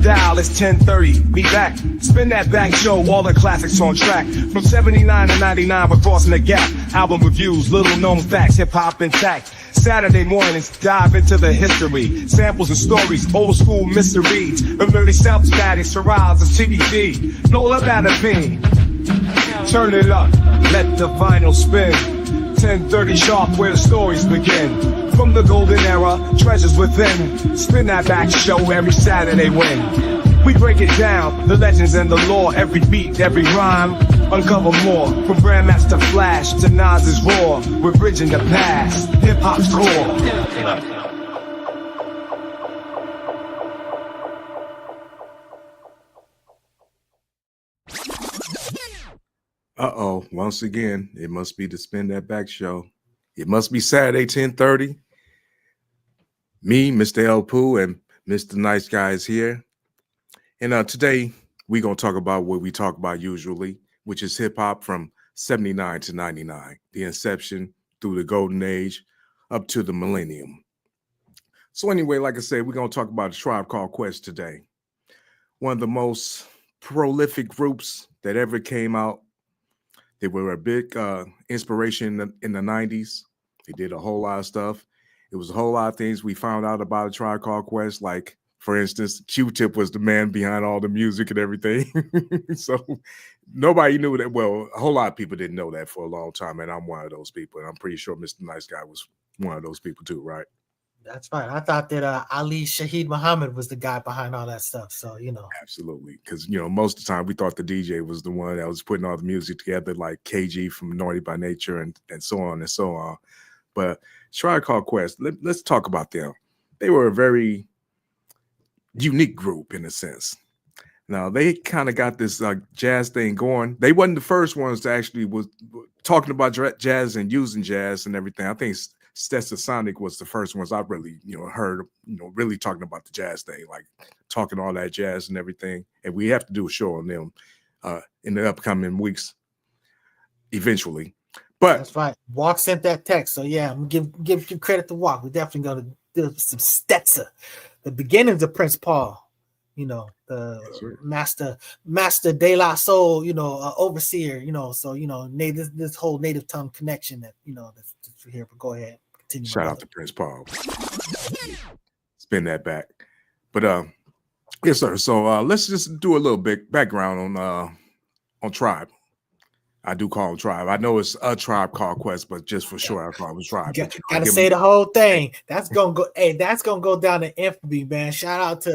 dial, it's 10:30. Be back. Spin that back show, all the classics on track. From 79 to 99, we're crossing the gap. Album reviews, little known facts, hip hop intact. Saturday mornings, dive into the history. Samples and stories, old school mysteries. Early self-static, Shiraz and TBD. Nola Banapine. Turn it up, let the vinyl spin. 10:30 sharp, where the stories begin. From the golden era, treasures within. Spin that back show every Saturday when we break it down, the legends and the lore. Every beat, every rhyme, uncover more. From Grandmaster Flash to Nas's Raw, we're bridging the past, hip-hop's core. Once again, it must be the Spin That Back show. It must be Saturday, 10:30. Me, Mr. El Pooh, and Mr. Nice Guy is here. And today, we're going to talk about what we talk about usually, which is hip-hop from 79 to 99, the inception through the golden age up to the millennium. So anyway, like I said, we're going to talk about a Tribe Called Quest today. One of the most prolific groups that ever came out. They were a big inspiration in the 90s. They did a whole lot of stuff. It was a whole lot of things we found out about a Tribe Called Quest. Like, for instance, Q-Tip was the man behind all the music and everything. So nobody knew that. Well, a whole lot of people didn't know that for a long time. And I'm one of those people. And I'm pretty sure Mr. Nice Guy was one of those people too, right? That's right. I thought that Ali Shaheed Muhammad was the guy behind all that stuff. So, Absolutely. Because, most of the time we thought the DJ was the one that was putting all the music together, like KG from Naughty by Nature and so on and so on. But Tribe Called Quest, let's talk about them. They were a very unique group in a sense. Now, they kind of got this jazz thing going. They wasn't the first ones to actually was talking about jazz and using jazz and everything. I think Stetsasonic was the first ones I really, heard, really talking about the jazz thing, like talking all that jazz and everything. And we have to do a show on them in the upcoming weeks, eventually. But that's right. Walk sent that text, so yeah, I'm gonna give credit to Walk. We're definitely gonna do some Stetsa, the beginnings of Prince Paul. The master De La Soul, overseer. So this whole native tongue connection that that's here. But go ahead. Continue. Shout out to Prince Paul. Spin that back. But yes, sir. So let's just do a little bit background on Tribe. I do call them Tribe. I know it's a Tribe Called Quest, but just for sure, I call them Tribe. Gotta say the whole thing. That's gonna go. Hey, that's gonna go down to infamy, man. Shout out to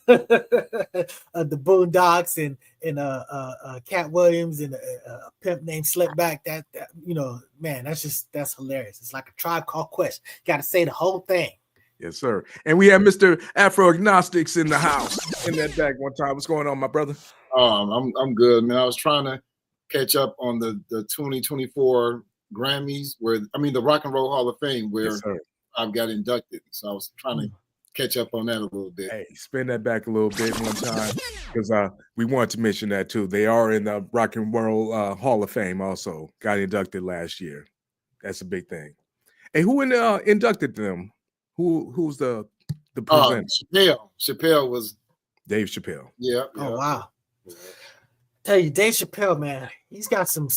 the Boondocks and Cat Williams and a pimp named Slipback. That man, that's hilarious. It's like a Tribe Called Quest. Gotta say the whole thing. Yes, sir. And we have Mr. Afro Agnostics in the house in that back one time. What's going on, my brother? I'm good, man. I was trying to catch up on the 2024 Grammys, the Rock and Roll Hall of Fame, where yes, I've got inducted. So I was trying to catch up on that a little bit. Hey, spin that back a little bit one time, because we wanted to mention that too. They are in the Rock and Roll Hall of Fame also. Got inducted last year. That's a big thing. Hey, who inducted them? Who's the presenter? Chappelle was Dave Chappelle. Yeah. Oh wow. Yeah. Tell you, Dave Chappelle, man, he's got some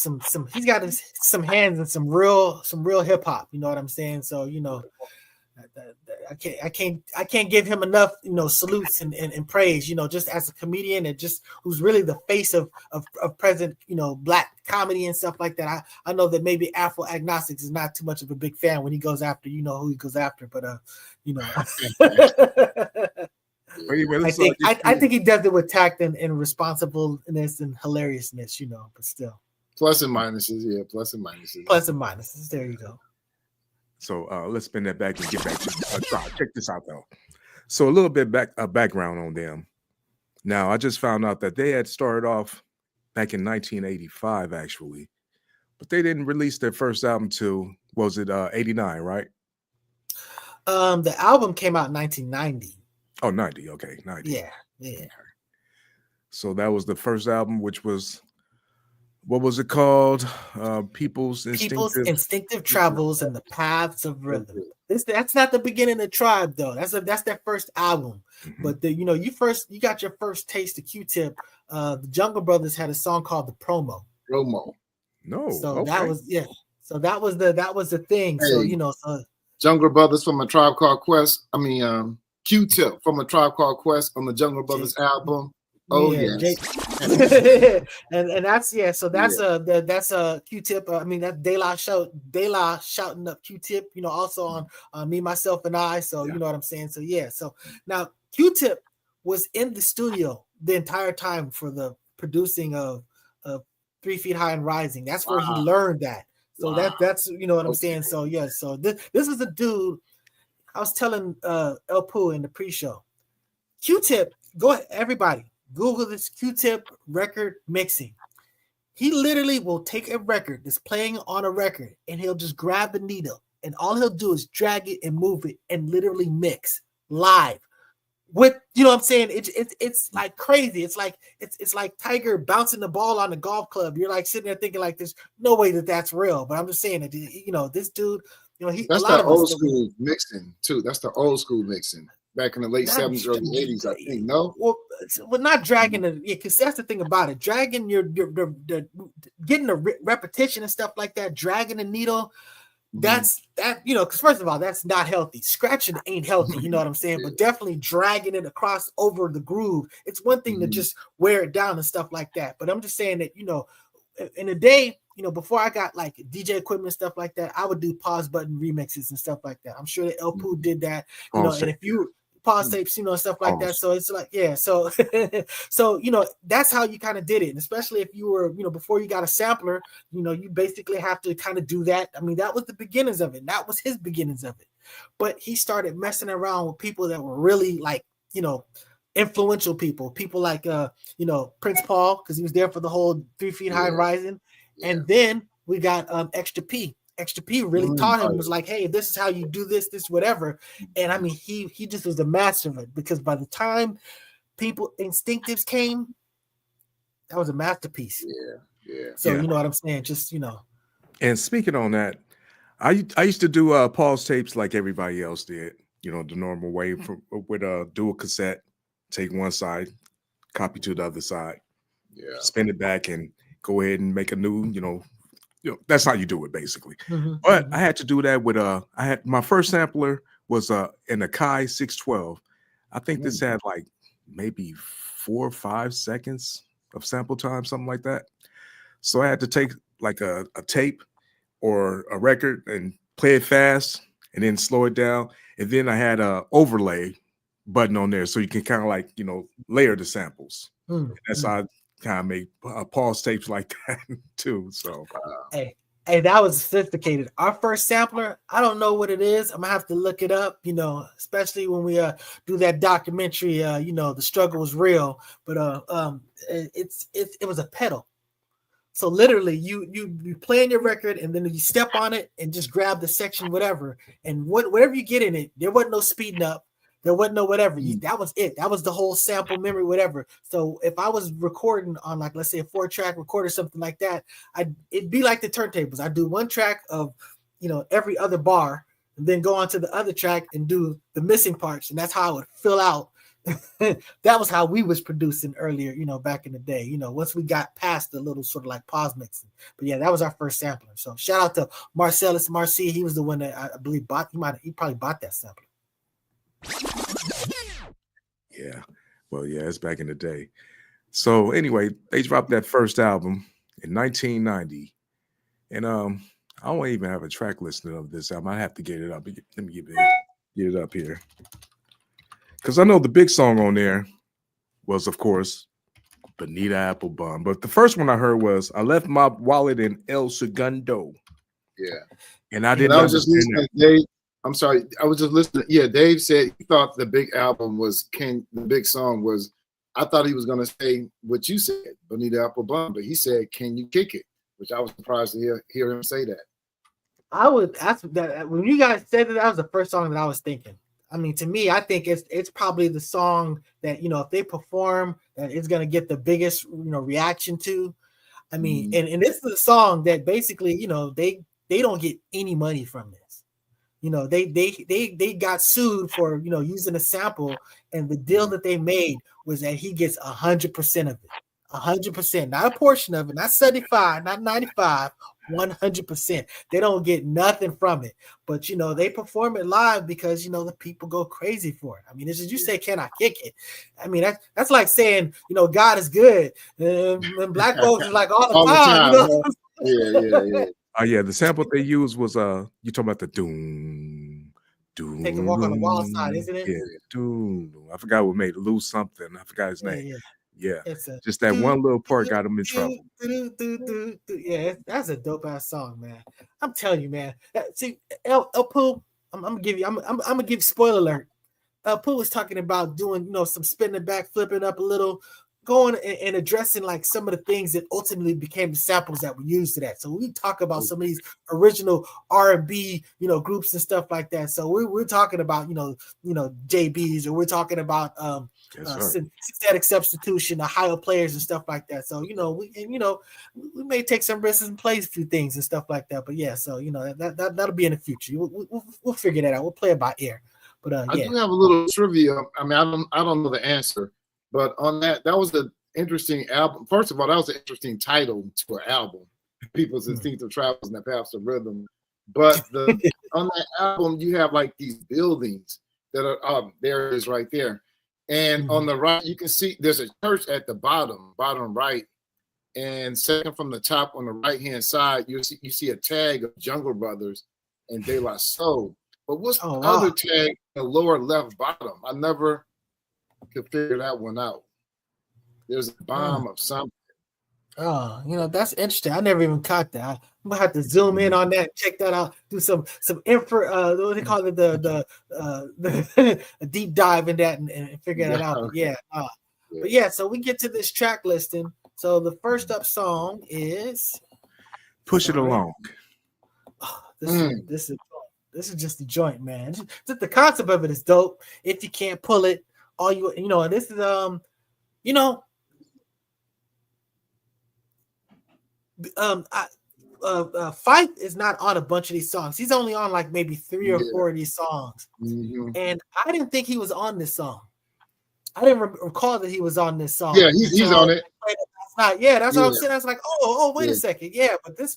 hands in some real hip hop. You know what I'm saying? So I can't give him enough salutes and praise. Just as a comedian and just who's really the face of present black comedy and stuff like that. I know that maybe Afro Agnostics is not too much of a big fan when he goes after who he goes after, but I think he does it with tact and responsibleness and hilariousness, but still. Plus and minuses, yeah. Plus and minuses. Plus and minuses. There you go. So let's spin that back and get back to Tribe. Check this out, though. So a little bit background on them. Now, I just found out that they had started off back in 1985, actually, but they didn't release their first album till, was it 89, right? The album came out in 1990. Oh, 90. Okay, 90. Yeah. So that was the first album, which was what was it called? People's People's Instinctive. instinctive travels and the paths of rhythm. That's not the beginning of Tribe though. That's their first album. Mhm. But you got your first taste of Q-Tip. The Jungle Brothers had a song called The Promo. Promo. No, So okay. that was So that was the thing. Hey. So Jungle Brothers from A Tribe Called Quest. I mean, Q-Tip from A Tribe Called Quest on the Jungle Brothers album. Oh yeah. and that's So that's a Q-Tip. I mean that's De La shouting up Q-Tip. Also on Me, Myself, and I. So you know what I'm saying. So yeah. So now Q-Tip was in the studio the entire time for the producing of 3 Feet High and Rising. That's where he learned that. So that's you know what I'm saying. So yeah. So this is a dude. I was telling El Poo in the pre-show. Q-Tip. Go ahead, everybody. Google this Q-Tip record mixing. He literally will take a record that's playing on a record and he'll just grab the needle and all he'll do is drag it and move it and literally mix live with, you know what I'm saying? It's like crazy. It's like Tiger bouncing the ball on the golf club. You're like sitting there thinking like there's no way that's real. But I'm just saying that, this dude, that's the old school mixing too. That's the old school mixing. Back in the late 70s, early 80s, I think. No, well, not dragging it, because that's the thing about it. Dragging getting the repetition and stuff like that. Dragging the needle, because first of all, that's not healthy. Scratching ain't healthy. You know what I'm saying? But definitely dragging it across over the groove. It's one thing to just wear it down and stuff like that. But I'm just saying that in the day. Before I got like DJ equipment and stuff like that, I would do pause button remixes and stuff like that. I'm sure that El Poo did that. And if you pause tapes, stuff like that. So it's like, so that's how you kind of did it. And especially if you were, before you got a sampler, you basically have to kind of do that. I mean, that was the beginnings of it. That was his beginnings of it. But he started messing around with people that were really like, influential people like, Prince Paul, because he was there for the whole 3 Feet High and Rising. Yeah. And then we got Extra P. Extra P really taught him, was like, hey, this is how you do this, whatever. And I mean, he just was a master of it, because by the time People Instinctives came, that was a masterpiece. Yeah. So you know what I'm saying? Just And speaking on that, I used to do pause tapes like everybody else did. The normal way with a dual cassette, take one side, copy to the other side, spin it back, and go ahead and make a new, that's how you do it basically. But I had to do that with I had my first sampler was an Akai 612. I think this had like maybe 4 or 5 seconds of sample time, something like that. So I had to take like a tape or a record and play it fast and then slow it down. And then I had a overlay button on there so you can kind of like, layer the samples. That's how I kind of make pause tapes like that too. So hey, that was sophisticated. Our first sampler, I don't know what it is. I'm gonna have to look it up, especially when we do that documentary, the struggle was real, but it was a pedal. So literally you play in your record and then you step on it and just grab the section, whatever. And whatever you get in it, there wasn't no speeding up. There wasn't no whatever. That was it. That was the whole sample memory, whatever. So if I was recording on like, let's say a 4-track recorder, something like that, it'd be like the turntables. I'd do one track of, every other bar and then go on to the other track and do the missing parts. And that's how I would fill out. That was how we was producing earlier, back in the day, once we got past the little sort of like pause mixing. But yeah, that was our first sampler. So shout out to Marcellus Marcy. He was the one that I believe he probably bought that sampler. Yeah. Well, yeah, it's back in the day. So anyway, they dropped that first album in 1990. And I don't even have a track listing of this album. I have to get it up. Let me get it up here. Because I know the big song on there was, of course, Bonita Applebum. But the first one I heard was I Left My Wallet in El Segundo. Yeah. And I didn't understand that. Dave, I'm sorry. I was just listening. Yeah, Dave said he thought the big album was the big song was, I thought he was going to say what you said, Bonita Applebum, but he said, Can You Kick It? Which I was surprised to hear him say that. I would ask that when you guys said that was the first song that I was thinking. I mean, to me, I think it's probably the song that, if they perform, that it's going to get the biggest, reaction to. I mean, and this is a song that basically, you know, they don't get any money from this. You know, they got sued for, you know, using a sample, and the deal that they made was that he gets 100% of it. 100%, not a portion of it, not 75, not 95, 100%. They don't get nothing from it. But you know, they perform it live because you know the people go crazy for it. I mean, as you say, can I kick it? I mean, that's like saying, you know, God is good. And black folks is like all the time. You know? Yeah. Oh yeah, the sample they used was you talking about the doom. Take a walk on the wild side, isn't it? Yeah, doom. I forgot what made it lose something. I forgot his name. Yeah. Just that one little part got him in trouble. Yeah, that's a dope ass song, man. I'm telling you, man. See, El Pooh, I'm gonna give you spoiler alert. El Pooh was talking about doing, you know, some spinning back, flipping up a little, going and addressing like some of the things that ultimately became the samples that were used to that. So we talk about some of these original R&B, you know, groups and stuff like that. So we're talking about, you know, JBs, or we're talking about synthetic substitution, Ohio players and stuff like that. So, you know, we may take some risks and play a few things and stuff like that. But yeah, so, you know, that'll be in the future. We'll figure that out. We'll play it by ear. But I do have a little trivia. I mean, I don't know the answer. But on that was an interesting album. First of all, that was an interesting title to an album, People's Instinctive Travels and the Paths of Rhythm. But on that album, you have like these buildings that are there it is right there. And on the right, you can see there's a church at the bottom right. And second from the top on the right-hand side, you see a tag of Jungle Brothers and De La Soul. But what's the other tag in the lower left bottom? I never could figure that one out. There's a bomb of something. Oh, you know, that's interesting. I never even caught that. I'm gonna have to zoom in on that, check that out, do some info, what they call it, the a deep dive in that and figure that out. But but yeah, so we get to this track listing. So the first up song is Push It Along. Oh, this is just the joint, man. Just the concept of it is dope. If you can't pull it, all you know, and this is you know, Fife is not on a bunch of these songs. He's only on like maybe 3 or 4 of these songs. And I didn't think he was on this song. I didn't recall that he was on this song. Yeah, he's on it. Yeah, that's what I'm saying. I was like, oh, wait a second. Yeah, but this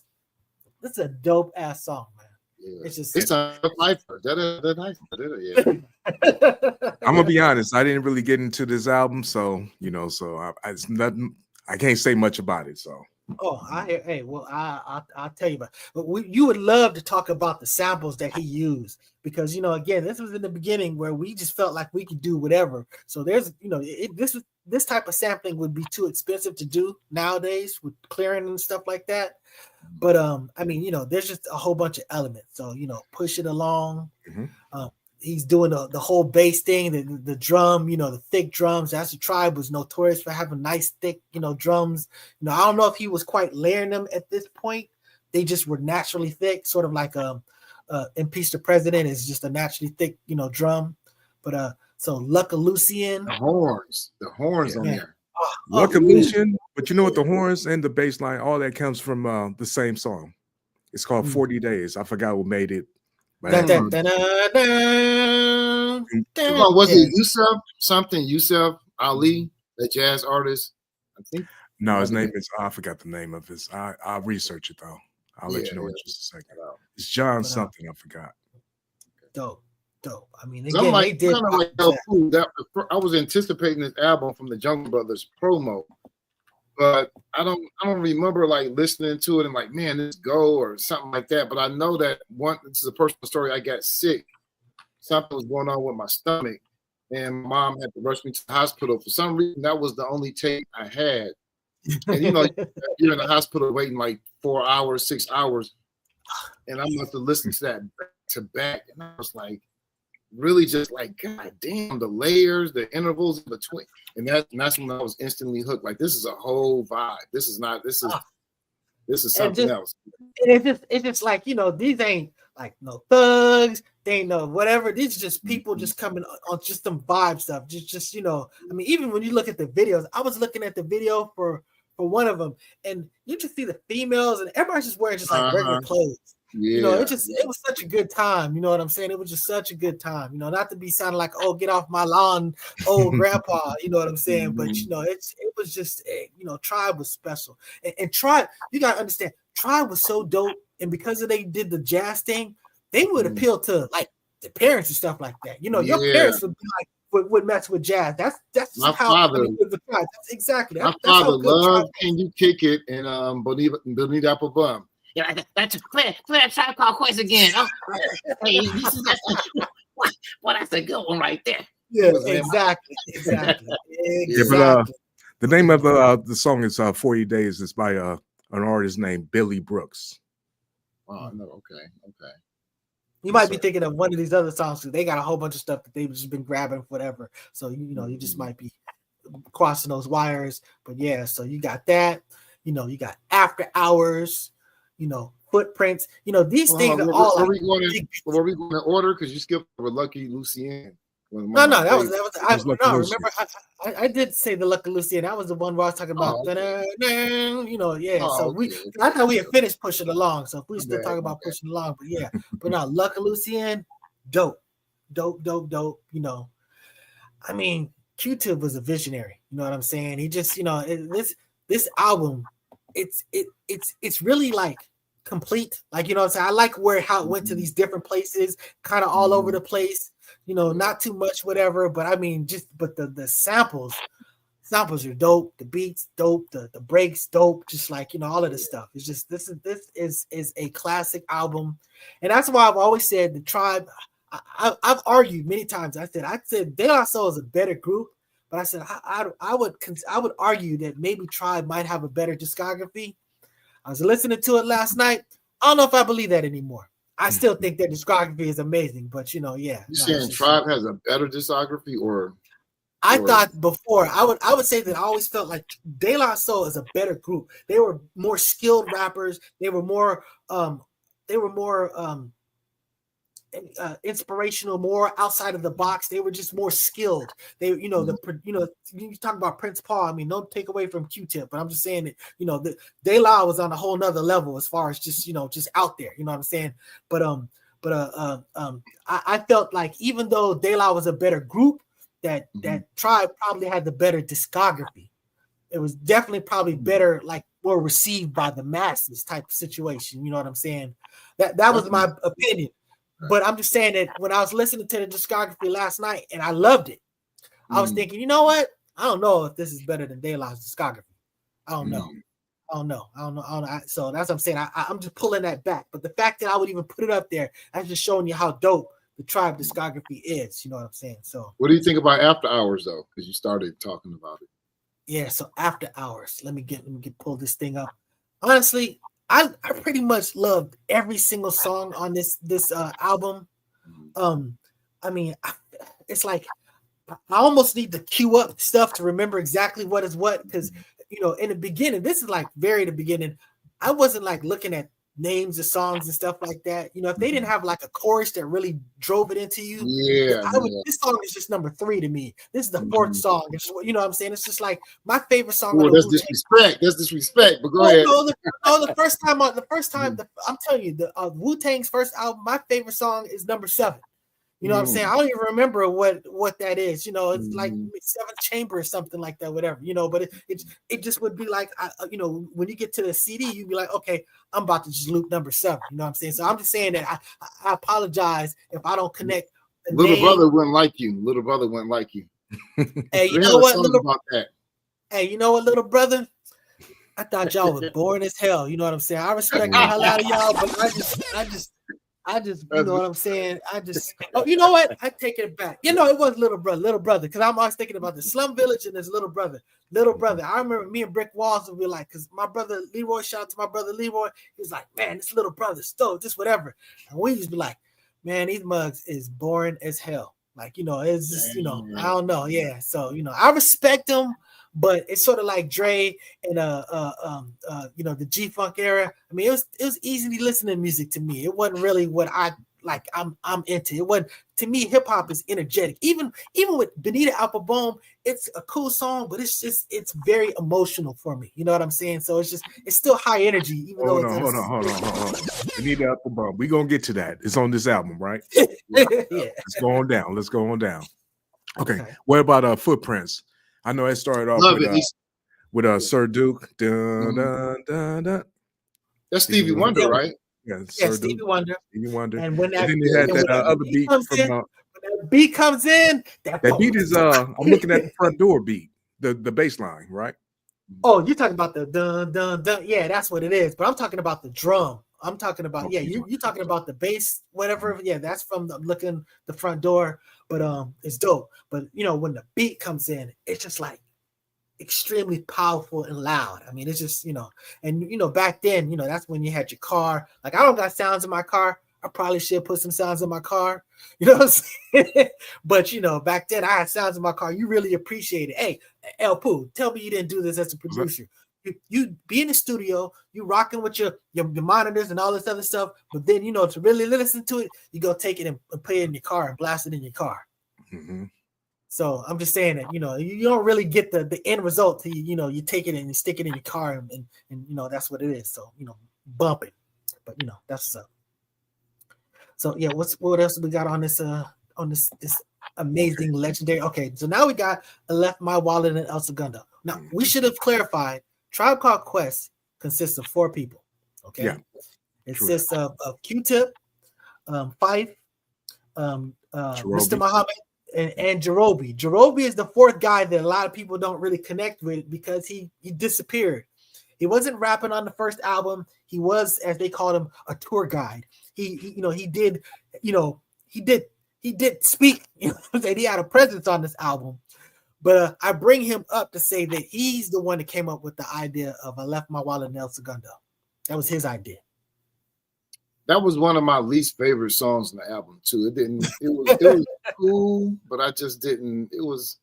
is a dope ass song, man. Yeah. It's a Fifer. I'm gonna be honest. I didn't really get into this album, so you know, it's nothing. I can't say much about it. So. Oh, I'll tell you about it. But you would love to talk about the samples that he used, because, you know, again, this was in the beginning where we just felt like we could do whatever. So there's, you know, this type of sampling would be too expensive to do nowadays with clearing and stuff like that. But I mean, you know, there's just a whole bunch of elements. So, you know, Push It Along. He's doing the whole bass thing, the drum, you know, the thick drums. That's the Tribe was notorious for having nice, thick, you know, drums. You know, I don't know if he was quite layering them at this point. They just were naturally thick, sort of like Impeach the President is just a naturally thick, you know, drum. But so Luckalucian. The horns on there. Luckalucian, but you know what? The horns and the bass line, all that comes from the same song. It's called 40 Days. I forgot what made it. Was it Yusuf Ali, the jazz artist? I think. No, his name is. I forgot the name of his. I'll research it though. I'll let you know in just a second. It's John something. I forgot. Dope. I mean, again, they did. I was anticipating this album from the Jungle Brothers promo, but I don't remember like listening to it and like, man, let's go or something like that. But I know that this is a personal story. I got sick. Something was going on with my stomach, and my mom had to rush me to the hospital. For some reason, that was the only tape I had. And you know, you're in the hospital waiting like 4 hours, 6 hours, and I must have listened to that back to back, and I was like, really just like, God damn, the layers, the intervals in between. And that's when I was instantly hooked. Like, this is a whole vibe. This is something else. And it's just like, you know, these ain't like no thugs, they ain't no whatever. These are just people just coming on just some vibe stuff. Just, you know, I mean, even when you look at the videos, I was looking at the video for for one of them, and you just see the females and everybody's just wearing just like regular clothes. Yeah. You know, it was such a good time. You know what I'm saying? It was just such a good time. You know, not to be sounding like, oh, get off my lawn, old grandpa. You know what I'm saying? But you know, it was just, you know, Tribe was special, and Tribe, you gotta understand, Tribe was so dope, and because they did the jazz thing, they would appeal to like the parents and stuff like that. You know, your parents would be like would mess with jazz. That's my how father. That's exactly. My father loved "Can You Kick It" and Bonita Apple Bum. Yeah, that's a clear Tribe Called Quest again. Oh, hey, that's a good one right there. Yeah, exactly. Yeah, but the name of the song is 40 Days. It's by an artist named Billy Brooks. Oh no, okay. You might be thinking of one of these other songs because they got a whole bunch of stuff that they've just been grabbing, whatever. So you know, you just might be crossing those wires. But yeah, so you got that. You know, you got After Hours. You know, Footprints. You know, these things are all. Were we going to order? Because you skipped over Lucky Lucienne. No, that was remember, I did say the Lucky Lucienne. That was the one where I was talking about. You know, yeah. I thought we had finished pushing along. So if we still talking about pushing along, but yeah, but no, Lucky Lucienne, dope. You know, I mean, Q-Tip was a visionary. You know what I'm saying? He just, you know, this album, it's really like complete. Like, you know what I'm saying? I like how it went to these different places, kind of all over the place. You know, not too much, whatever. But I mean, but the samples are dope. The beats dope. The breaks dope. Just like, you know, all of this stuff. It's just this is a classic album, and that's why I've always said the Tribe. I've argued many times. I said De La Soul is a better group, but I said I would argue that maybe Tribe might have a better discography. I was listening to it last night. I don't know if I believe that anymore. I still think their discography is amazing, but you know, yeah. You saying Tribe has a better discography, or I thought before I would say that I always felt like De La Soul is a better group. They were more skilled rappers. They were more inspirational, more outside of the box. They were just more skilled. They, you know, you talk about Prince Paul. I mean, don't take away from Q-Tip, but I'm just saying that, you know, the De La was on a whole nother level as far as just, you know, just out there. You know what I'm saying? But I felt like even though De La was a better group, that Tribe probably had the better discography. It was definitely probably better, like more received by the masses type of situation. You know what I'm saying? That was my opinion. But I'm just saying that when I was listening to the discography last night and I loved it, I was thinking, you know what? I don't know if this is better than De La's discography. I don't know. So that's what I'm saying. I'm just pulling that back. But the fact that I would even put it up there, that's just showing you how dope the Tribe discography is. You know what I'm saying? So what do you think about After Hours though? Because you started talking about it. Yeah. So After Hours. Let me pull this thing up. Honestly, I pretty much loved every single song on this album. I mean, it's like I almost need to queue up stuff to remember exactly what is what, because you know, in the beginning, this is like very the beginning, I wasn't like looking at names of songs and stuff like that. You know, if they didn't have like a chorus that really drove it into you, this song is just number 3 to me. This is the 4th song. It's, you know what I'm saying? It's just like my favorite song. Ooh, that's disrespect. That's disrespect. But go ahead. The first time, I'm telling you, the Wu-Tang's first album, my favorite song is number 7. You know what I'm saying? I don't even remember what that is. You know, it's like 7th Chamber or something like that, whatever. You know, but it just would be like, you know, when you get to the CD, you'd be like, okay, I'm about to just loop number 7. You know what I'm saying? So I'm just saying that I apologize if I don't connect. Little brother wouldn't like you. Little brother wouldn't like you. Hey, you know what, Hey, you know what, little brother? I thought y'all was boring as hell. You know what I'm saying? I respect the hell out of y'all, but I just, you know what I'm saying? Oh, you know what? I take it back. You know, it was little brother, because I'm always thinking about the Slum Village and this little brother. I remember me and Brick Walls would be like, because my brother Leroy, shout out to my brother Leroy, he was like, man, this little brother stole just whatever. And we used to be like, man, these mugs is boring as hell. Like, you know, it's just, you know, I don't know. Yeah. So, you know, I respect them, but it's sort of like Dre and you know, the G-Funk era. I mean, it was easy listening music to me. It wasn't really what I like I'm into it. When to me, hip hop is energetic. Even with Bonita Applebum, it's a cool song, but it's very emotional for me. You know what I'm saying? So it's still high energy, even though it's Hold on. Bonita Applebum. We're gonna get to that. It's on this album, right? yeah. Let's go on down. Okay. What about Footprints? I know it started off with Sir Duke. Dun, dun, dun, dun. That's Stevie Wonder, right? Yeah, Stevie Wonder. And when then they had that other beat from when that beat comes in, that beat is I'm looking at the front door beat, the bass line, right? Oh, you're talking about the dun dun dun. Yeah, that's what it is. But I'm talking about the drum. I'm talking about you're talking about the bass, whatever. Yeah, that's from the front door. But it's dope. But when the beat comes in, it's just like extremely powerful and loud. I mean, it's just and back then, that's when you had your car. Like I don't got sounds in my car. I probably should put some sounds in my car. You know what I'm saying? But back then I had sounds in my car. You really appreciate it. Hey, El Poo, tell me you didn't do this as a producer. You be in the studio, you rocking with your monitors and all this other stuff, but then to really listen to it, you go take it and play it in your car and blast it in your car. Mm-hmm. So I'm just saying that you don't really get the end result till you take it and you stick it in your car and that's what it is. So bump it, but that's so yeah. What else we got on this amazing legendary? Okay, so now we got I Left My Wallet in El Segundo. Now we should have clarified. Tribe Called Quest consists of 4 people. Okay, it consists of Q-Tip, Phife, Mr. Muhammad, and Jarobi. Jarobi is the 4th guy that a lot of people don't really connect with because he disappeared. He wasn't rapping on the first album. He was, as they called him, a tour guide. He did speak. That he had a presence on this album. But I bring him up to say that he's the one that came up with the idea of I Left My Wallet in El Segundo. That was his idea. That was one of my least favorite songs on the album too. It was cool, but I just didn't. It was,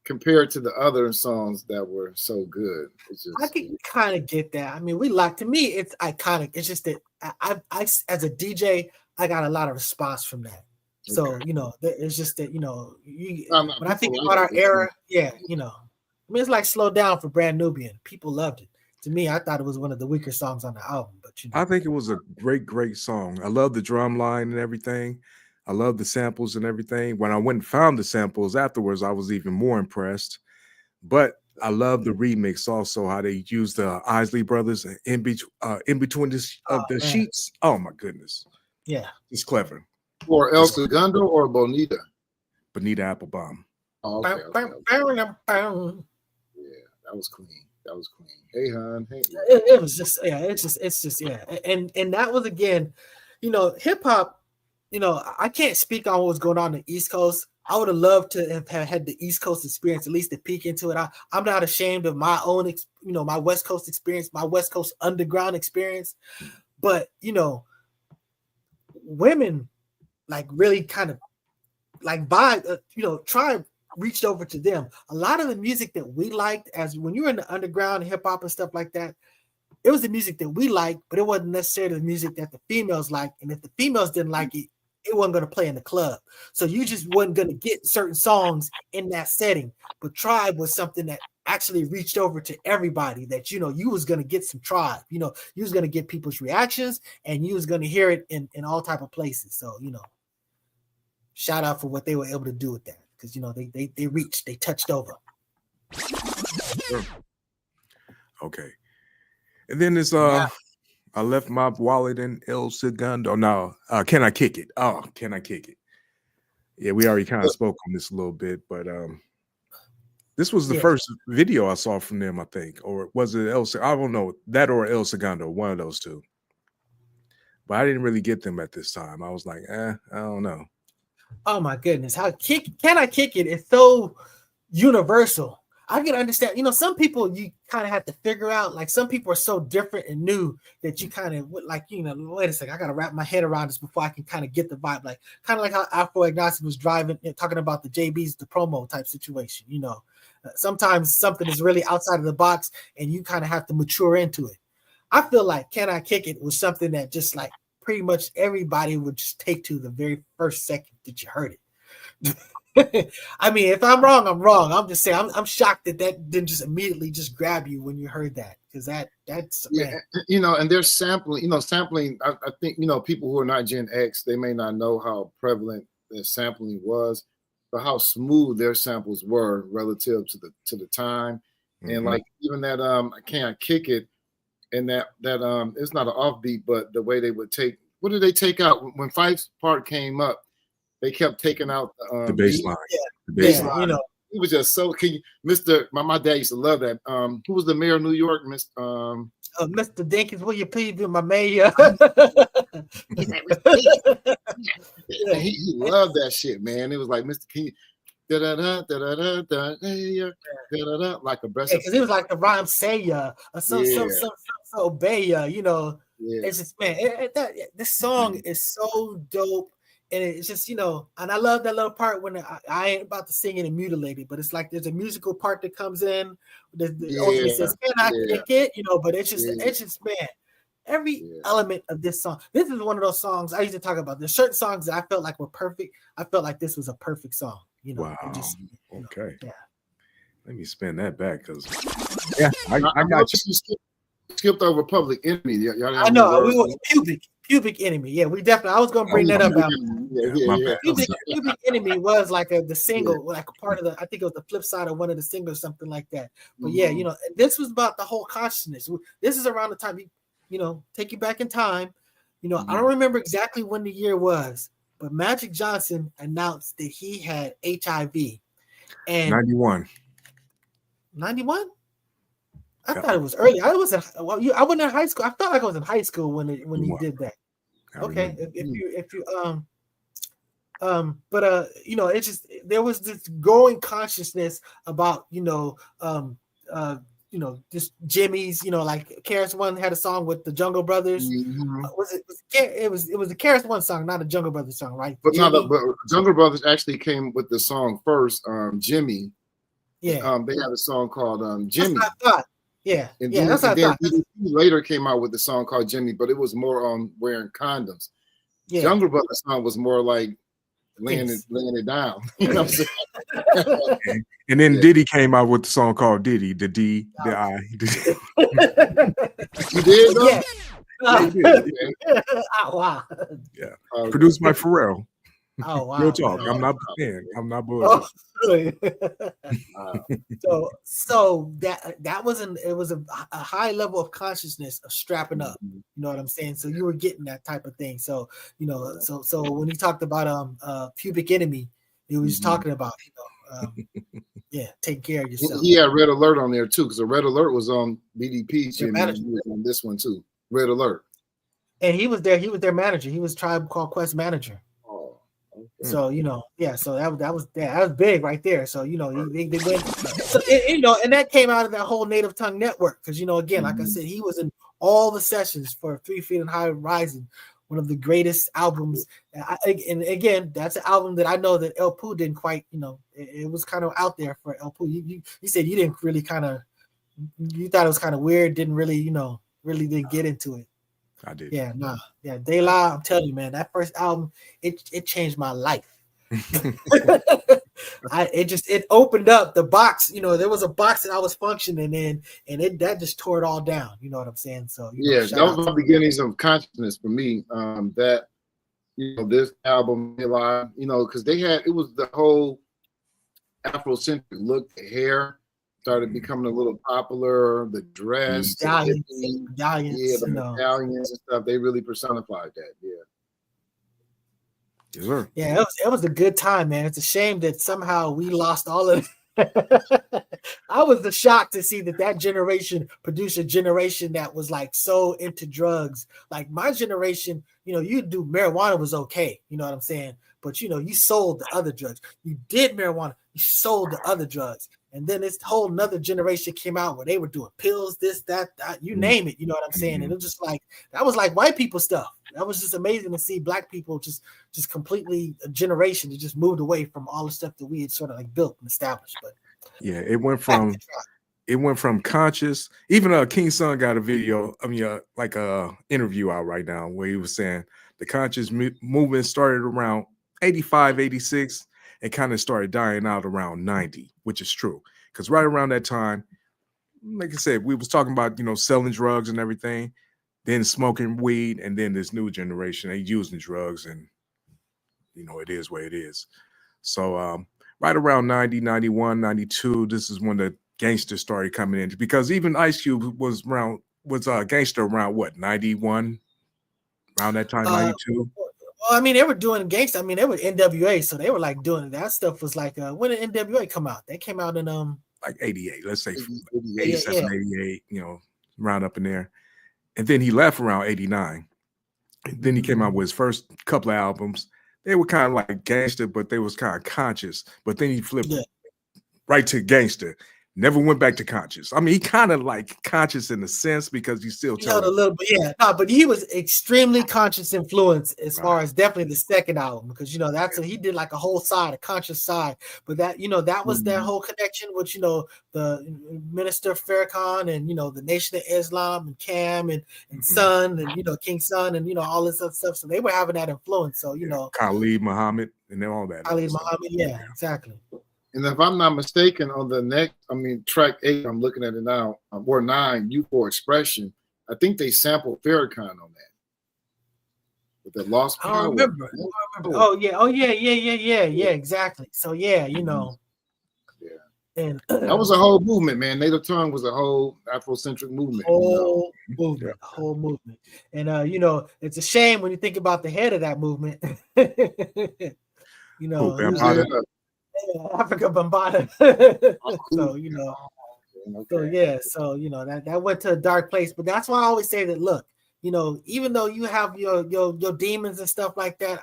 compared to the other songs that were so good. It's just, I can kind of get that. I mean, to me, it's iconic. It's just that I as a DJ, I got a lot of response from that. So, it's just that, when I think about our era, I mean, it's like Slow Down for Brand Nubian. People loved it. To me, I thought it was one of the weaker songs on the album, but I think it was a great song. I love the drum line and everything. I love the samples and everything. When I went and found the samples afterwards, I was even more impressed. But I love the remix also, how they used the Isley Brothers in between the sheets. Oh my goodness. Yeah. It's clever. Or El Segundo or Bonita? Bonita Applebum. Oh, okay. Yeah, that was clean. Hey, hon. Hey. It was just, it's just, And that was, again, hip hop, I can't speak on what was going on the East Coast. I would have loved to have had the East Coast experience, at least to peek into it. I'm not ashamed of my own, my West Coast experience, my West Coast underground experience. But, women, like, really kind of like Tribe reached over to them. A lot of the music that we liked, as when you were in the underground hip hop and stuff like that, it was the music that we liked, but it wasn't necessarily the music that the females liked. And if the females didn't like it, it wasn't going to play in the club. So you just wasn't going to get certain songs in that setting. But Tribe was something that actually reached over to everybody, that, you was going to get some Tribe. You was going to get people's reactions, and you was going to hear it in all type of places. So, shout out for what they were able to do with that. Because, they reached, they touched over. Okay. And then there's I Left My Wallet in El Segundo. No, Can I Kick It? Oh, Can I Kick It? Yeah, we already kind of spoke on this a little bit, but this was the first video I saw from them, I think. Or was it I don't know, that or El Segundo, one of those two. But I didn't really get them at this time. I was like, I don't know. Oh my goodness. Can I Kick It? It's so universal. I can understand, some people you kind of have to figure out, like, some people are so different and new that you kind of like, wait a second, I got to wrap my head around this before I can kind of get the vibe. Like, kind of like how Afro Agnostic was talking about the JB's, the promo type situation. Sometimes something is really outside of the box and you kind of have to mature into it. I feel like Can I Kick It was something that just like pretty much everybody would just take to the very first second that you heard it. I mean, if I'm wrong, I'm wrong. I'm just saying, I'm shocked that didn't just immediately just grab you when you heard that, because that's yeah, you know, and there's sampling. You know, sampling. I think, you know, people who are not Gen X, they may not know how prevalent the sampling was, but how smooth their samples were relative to the time, and like even that I Can't Kick It, and that it's not an offbeat, but the way they would take, what did they take out when Fife's part came up? They kept taking out the bass line. Yeah. The bass line. You know, it was just so. Can you, Mr. My dad used to love that. Who was the mayor of New York, Mr. Dinkins, will you please be my mayor? He's like, Yeah, he loved that shit, man. It was like Mr. King, da da da da da da da da da, like a breast. Because it was like the rhyme say or so obey you know. Yeah. It's just, man, this song is so dope. And it's just, you know, and I love that little part when I ain't about to sing it and mutilate it, but it's like there's a musical part that comes in. It says, "Can I kick it?" You know, but it's just, man, every element of this song. This is one of those songs I used to talk about. There's certain songs that I felt like were perfect. I felt like this was a perfect song. You know, wow. Just, okay. Yeah. Let me spin that back, because I got you. Skipped over Public Enemy. Y'all I know we were Pubic Enemy. Yeah, we definitely. I was gonna bring that up. Pubic Enemy was like the single, like a part of the. I think it was the flip side of one of the singles, something like that. But yeah, you know, this was about the whole consciousness. This is around the time, you know, take you back in time. You know, I don't remember exactly when the year was, but Magic Johnson announced that he had HIV. And 91. 91. I thought it was early. I wasn't in high school. I felt like I was in high school when he did that. Okay, if you you know, it's just there was this growing consciousness about just Jimmy's, you know, like KRS One had a song with the Jungle Brothers. It was the KRS One song, not a Jungle Brothers song, right? But but Jungle Brothers actually came with the song first. Jimmy. Yeah. They had a song called Jimmy. That's what I thought. Yeah, and yeah, that's what I thought. He later came out with the song called Jimmy, but it was more on wearing condoms. Yeah. Jungle Brothers song was more like laying it down. You know what I'm saying? And then Diddy came out with the song called Diddy, the D, the I. You did, though? Yeah. Oh, wow. Yeah. Produced by Pharrell. Oh wow! Real talk. I'm not playing. I'm not bullshit. So that wasn't. It was a high level of consciousness of strapping up. You know what I'm saying? So you were getting that type of thing. So you know. So when he talked about Pubic Enemy, he was talking about taking care of yourself. He had Red Alert on there too, because the Red Alert was on BDP. He was on this one too. Red Alert. And he was there. He was their manager. He was Tribe Called Quest manager. So you know, so that was big right there. So you know, they went, so, you know, and that came out of that whole Native Tongue Network, because you know, again, like I said, he was in all the sessions for 3 Feet and High Rising, one of the greatest albums. And again, that's an album that I know that El Poo didn't quite, you know, it was kind of out there for El Poo. You said you didn't really you thought it was kind of weird, didn't really, you know, really didn't get into it. I did. Yeah, nah. Yeah, De La, I'm telling you, man, that first album, it changed my life. It opened up the box. You know, there was a box that I was functioning in, and that just tore it all down. You know what I'm saying? So that was the beginnings of consciousness for me. That, you know, this album, you know, because it was the whole Afrocentric look, the hair started becoming a little popular, the dress, medallions, the medallions and stuff. They really personified that. Sure. Yeah, it was a good time, man. It's a shame that somehow we lost all of it. I was shocked to see that generation produced a generation that was like so into drugs. Like my generation, you know, you do marijuana was okay, you know what I'm saying? But you know, you sold the other drugs. You did marijuana, you sold the other drugs. And then this whole another generation came out where they were doing pills, this, that, you name it. You know what I'm saying? And it was just like, that was like white people stuff. That was just amazing to see black people just completely a generation that just moved away from all the stuff that we had sort of like built and established. But yeah, it went from it went from conscious. Even King Son got a video. I mean, like a interview out right now where he was saying the conscious movement started around 85, 86, and kind of started dying out around 90, which is true. Because right around that time, like I said, we was talking about, selling drugs and everything, then smoking weed, and then this new generation, they using drugs, and, it is what it is. So right around 90, 91, 92, this is when the gangsters started coming in. Because even Ice Cube was gangster around, what, 91? Around that time, 92? Well, I mean, they were doing gangster. I mean, they were NWA, so they were like doing that stuff. Was like, when did NWA come out? They came out in like 88, let's say 88, 87, 88, round up in there. And then he left around 89. And then he came out with his first couple of albums. They were kind of like gangster, but they was kind of conscious. But then he flipped right to gangster. Never went back to conscious. I mean, he kind of like conscious in a sense because he's still a little bit, but he was extremely conscious influence as far as definitely the second album, because he did like a whole side, a conscious side. But that that was their whole connection with the Minister Farrakhan and the Nation of Islam and Cam and Son and King Son and all this other stuff. So they were having that influence. So Khalid Muhammad and all that. Khalid Muhammad, exactly. And if I'm not mistaken, on the next, track 8, I'm looking at it now, or 9, U4 Expression, I think they sampled Farrakhan on that. With the Lost Power. I remember. Oh yeah, exactly. So and that was a whole movement, man. Native Tongue was a whole Afrocentric movement. Whole movement. And it's a shame when you think about the head of that movement. Africa Bambaataa. That went to a dark place. But that's why I always say that, look, even though you have your demons and stuff like that,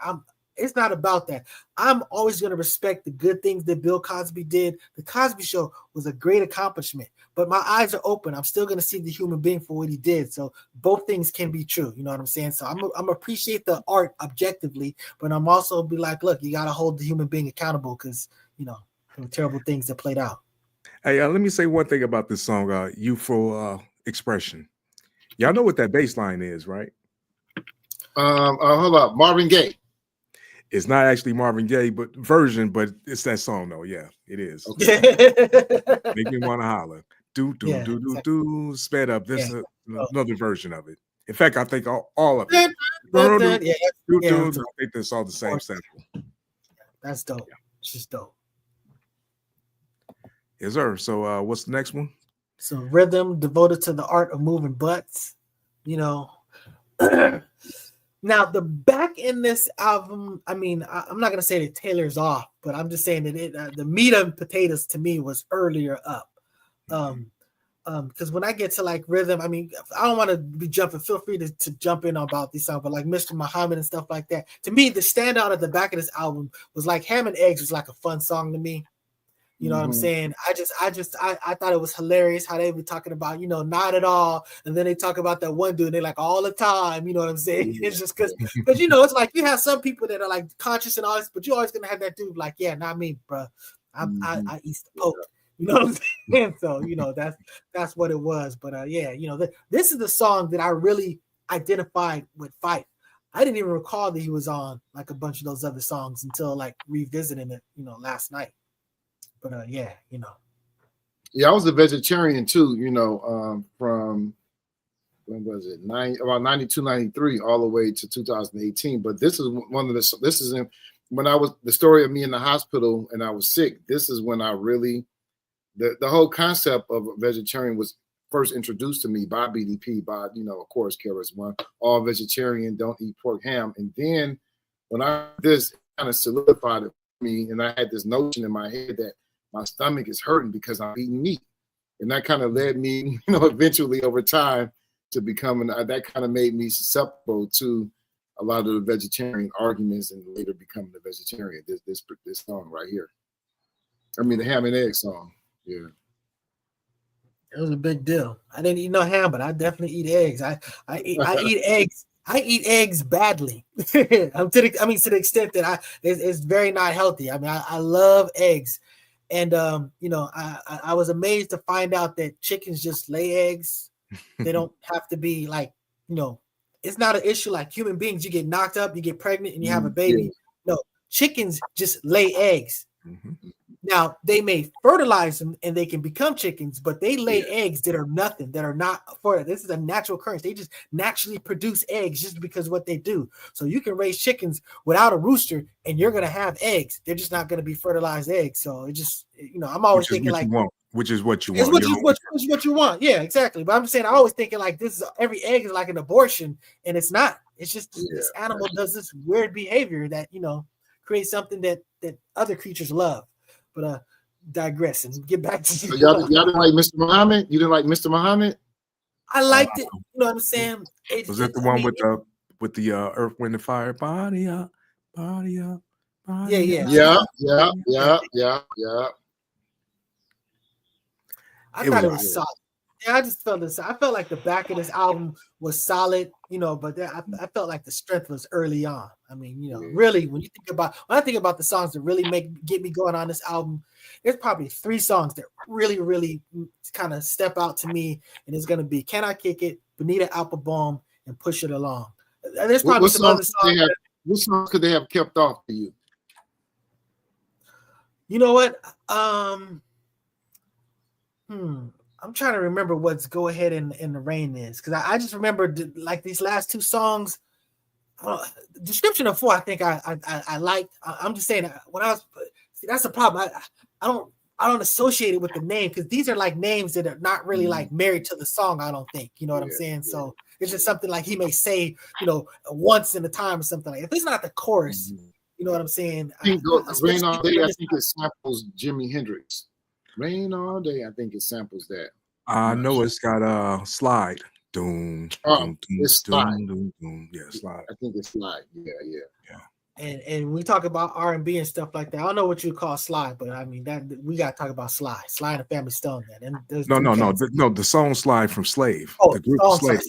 it's not about that. I'm always going to respect the good things that Bill Cosby did. The Cosby Show was a great accomplishment, but my eyes are open. I'm still going to see the human being for what he did. So both things can be true. You know what I'm saying? So I'm appreciate the art objectively, but I'm also be like, look, you got to hold the human being accountable because, there were terrible things that played out. Hey, let me say one thing about this song, Youthful Expression. Y'all know what that bass line is, right? Hold up, Marvin Gaye. It's not actually Marvin Gaye, but it's that song though. Yeah, it is. Okay. Make me want to holler. Do sped up. This is another version of it. In fact, I think all of it. I think that's all the same sample. That's dope. It's just dope. Yes, sir. So what's the next one? So Rhythm, devoted to the art of moving butts. Now, the back in this album, I'm not going to say that Taylor's off, but I'm just saying that the meat and potatoes to me was earlier up. Because when I get to like Rhythm, I don't want to be jumping. Feel free to jump in about these songs, but like Mr. Muhammad and stuff like that. To me, the standout at the back of this album was like Ham and Eggs was like a fun song to me. You know what I'm saying? I thought it was hilarious how they were talking about, not at all. And then they talk about that one dude, and they're like all the time, you know what I'm saying? It's just because it's like you have some people that are like conscious and all this, but you're always gonna have that dude like, yeah, not me, bro. I eat the poke. You know what I'm saying? So, that's what it was. But this is the song that I really identified with Phife. I didn't even recall that he was on like a bunch of those other songs until like revisiting it, last night. But Yeah, I was a vegetarian too, from when was it? About 92, 93, all the way to 2018. But this is the story of me in the hospital and I was sick. This is when I really, the whole concept of a vegetarian was first introduced to me by BDP, by, of course, KRS-One, all vegetarian, don't eat pork, ham. And then when this kind of solidified it for me, and I had this notion in my head that my stomach is hurting because I'm eating meat. And that kind of led me, eventually over time to becoming, that kind of made me susceptible to a lot of the vegetarian arguments and later becoming a vegetarian. This song right here. The Ham and Egg song. Yeah. It was a big deal. I didn't eat no ham, but I definitely eat eggs. I eat eggs. I eat eggs badly. To the extent that it's very not healthy. I love eggs. And you know, I was amazed to find out that chickens just lay eggs. They don't have to be like, you know, it's not an issue like human beings. You get knocked up, you get pregnant, and you have a baby. Yeah. No, chickens just lay eggs. Mhm. Now they may fertilize them and they can become chickens, but they lay eggs that are nothing, that are not for this is a natural occurrence. They just naturally produce eggs just because what they do. So you can raise chickens without a rooster and you're gonna have eggs. They're just not gonna be fertilized eggs. So it just, you know, I'm always thinking like which is what you it's want. what you want. Yeah, exactly. But I'm saying I always thinking like this is every egg is like an abortion, and it's not. It's just this animal does this weird behavior that, you know, creates something that other creatures love. But digress and get back to So y'all didn't like Mr. Muhammad? You didn't like Mr. Muhammad? I liked it. You know what I'm saying? Was that the one with the Earth, Wind, and Fire? Body up, body up, body up. Yeah. I thought it was solid. Yeah, I just felt this. I felt like the back of this album was solid, you know, but I felt like the strength was early on. I mean, you know, really, when I think about the songs that really get me going on this album, there's probably 3 songs that really kind of step out to me, and it's gonna be "Can I Kick It," "Bonita Applebum," and "Push It Along." There's probably some other songs. What songs could they have kept off for you? You know what? I'm trying to remember what's "Go Ahead in the Rain" is, because I just remember like these last 2 songs. Description of 4, I think I liked. I'm just saying when I was that's the problem. I don't associate it with the name because these are like names that are not really like married to the song. I don't think, you know what I'm saying. So it's just something like he may say, you know, once in a time or something like. If it's not the chorus, you know what I'm saying. "Rain All Day," I think it samples Jimi Hendrix. "Rain All Day," I think it samples that. I know it's got Slide. Doom. It's Slide. Doom. Yeah, Slide. I think it's Slide. Yeah. And we talk about R&B and stuff like that. I don't know what you call Slide, but I mean that we gotta talk about Sly and Family Stone. Then No. The song "Slide" from Slave. Oh, the group Slave.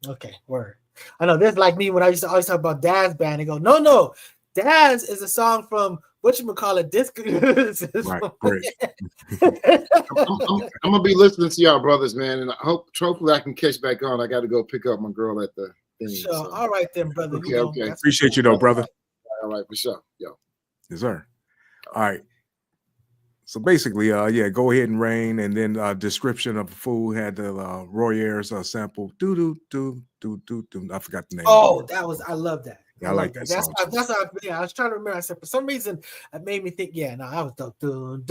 Okay, word. I know there's like me when I used to always talk about Dad's band. They go, no, Dad's is a song from whatchamacallit, Disco. Right, great. I'm gonna be listening to y'all brothers, man, and hopefully I can catch back on. I got to go pick up my girl at the thing. Sure. So. All right then, brother. Okay. Appreciate you though, brother. All right, for sure. Yo. Yes, sir. All right. So basically, "Go Ahead and Rain," and then description of the food had the Roy Ayers sample. Do. I forgot the name. Oh, I love that. Yeah, I like that song. I was trying to remember. I said for some reason it made me think. Yeah, no, I was dun.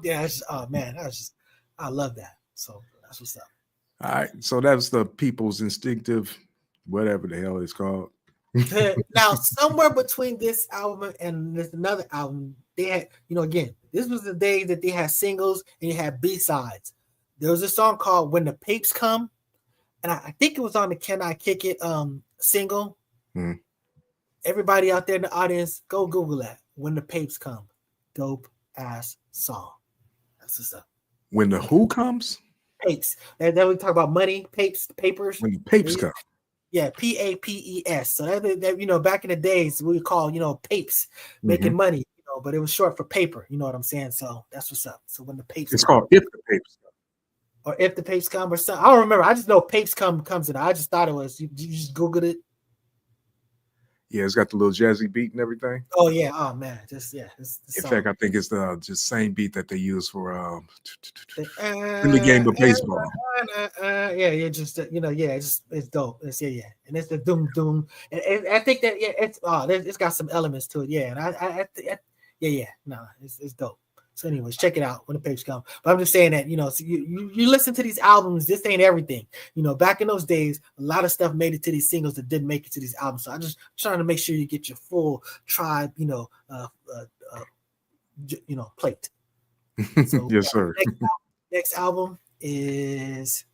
Yeah, I love that. So that's what's up. All right, so that's the People's Instinctive, whatever the hell it's called. Now, somewhere between this album and this another album, they had, you know, again, this was the day that they had singles and you had B-sides. There was a song called "When the Papes Come," and I think it was on the "Can I Kick It" single. Everybody out there in the audience, go Google that. "When the Papes Come," dope ass song. That's what's up. When the who comes? Papes. And then we talk about money, papers. When the papes come. Yeah, PAPES. So that you know, back in the days we would call, you know, papes making money, you know, but it was short for paper. You know what I'm saying? So that's what's up. So when the papes, it's called "If the Papes Come," or "If the Papes Come," or something. I don't remember. I just know "Papes Come" comes in. I just thought it was. You just Googled it. Yeah, it's got the little jazzy beat and everything. Oh yeah. Oh man. Just yeah. In fact, I think it's the just same beat that they use for in the game of baseball. Yeah, just you know, yeah, it's dope. It's and it's the doom, and I think that it's got some elements to it. Yeah, and it's dope. So anyways, check it out "When the Papes Come." But I'm just saying that, you know, so you listen to these albums, this ain't everything. You know, back in those days, a lot of stuff made it to these singles that didn't make it to these albums. So I just trying to make sure you get your full tribe, you know, plate. So, yes, sir. Next album is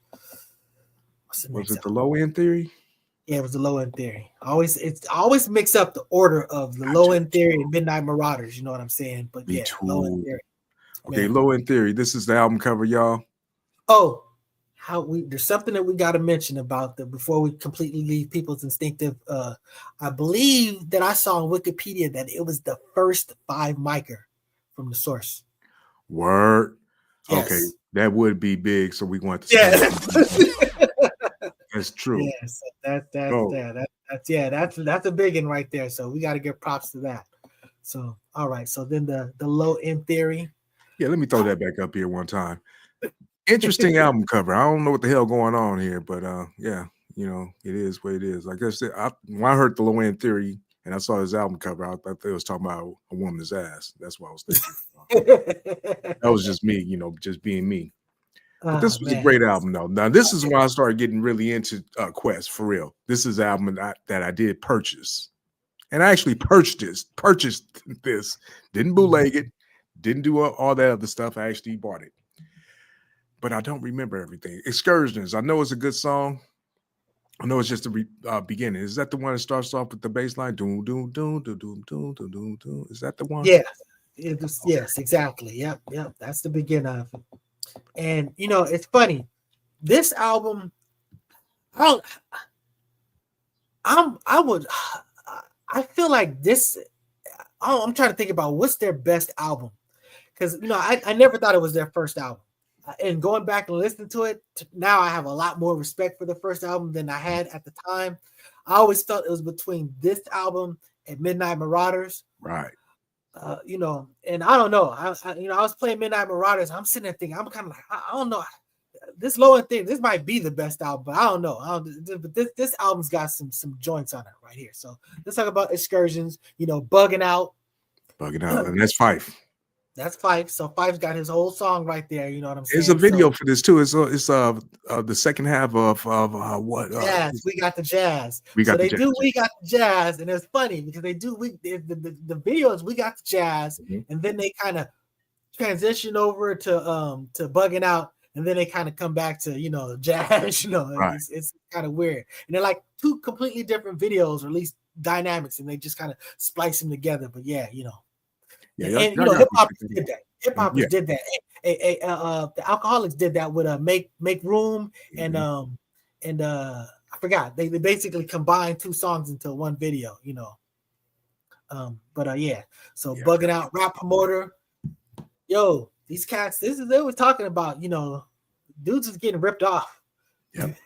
was it the Low End Theory? Yeah, it was the Low End Theory. It's always mix up the order of the Low End Theory and Midnight Marauders. You know what I'm saying? But Low End Theory. Okay, Low End Theory. This is the album cover, y'all. Oh, there's something that we got to mention about before we completely leave people's instinctive. I believe that I saw on Wikipedia that it was the first 5 micer from the source. Word. Yes. Okay, that would be big. So we want to. Yeah. That's true. Yeah, so that's a big one right there. So we got to give props to that. So all right. So then the Low End Theory. Yeah, let me throw that back up here one time. Interesting album cover. I don't know what the hell going on here, but yeah, you know, it is what it is. Like I said, when I heard the Low End Theory and I saw his album cover, I thought they was talking about a woman's ass. That's what I was thinking. That was just me, you know, just being me. But this was a great album, though. Now, this is when I started getting really into Quest, for real. This is an album that I did purchase. And I actually purchased this. Didn't bootleg it. Didn't do all that other stuff. I actually bought it. But I don't remember everything. Excursions. I know it's a good song. I know it's just the beginning. Is that the one that starts off with the bass line? Doom, doom, doom, doom, doom, doom, doom, doom, doom. Is that the one? Yeah. Yes, exactly. Yep. That's the beginning of it. And you know, it's funny. This album, I feel like this. I'm trying to think about what's their best album, because you know, I never thought it was their first album. And going back and listening to it now, I have a lot more respect for the first album than I had at the time. I always felt it was between this album and Midnight Marauders. Right. You know, and I don't know. I was playing Midnight Marauders. I'm sitting there thinking, I'm kind of like, I don't know. This Low End thing, this might be the best album, but I don't know. But this album's got some joints on it right here. So let's talk about Excursions. You know, Bugging Out, and that's Fife. That's Fife. So Fife's got his whole song right there. You know what I'm saying? There's a video for this too. It's the second half of what? Jazz. We got the jazz. We got the jazz, and it's funny because the videos we got the jazz, and then they kind of transition over to Bugging Out, and then they kind of come back to, you know, jazz. You know, right. It's kind of weird, and they're like 2 completely different videos, or at least dynamics, and they just kind of splice them together. But yeah, you know. Yeah, and you know, hip hop did that. Hip hop did that. The Alcoholics did that with Make Room and I forgot. They basically combined 2 songs into one video. You know. So Bugging Out, Rap Promoter. Yo, these cats. They were talking about, you know, dudes is getting ripped off. Yep.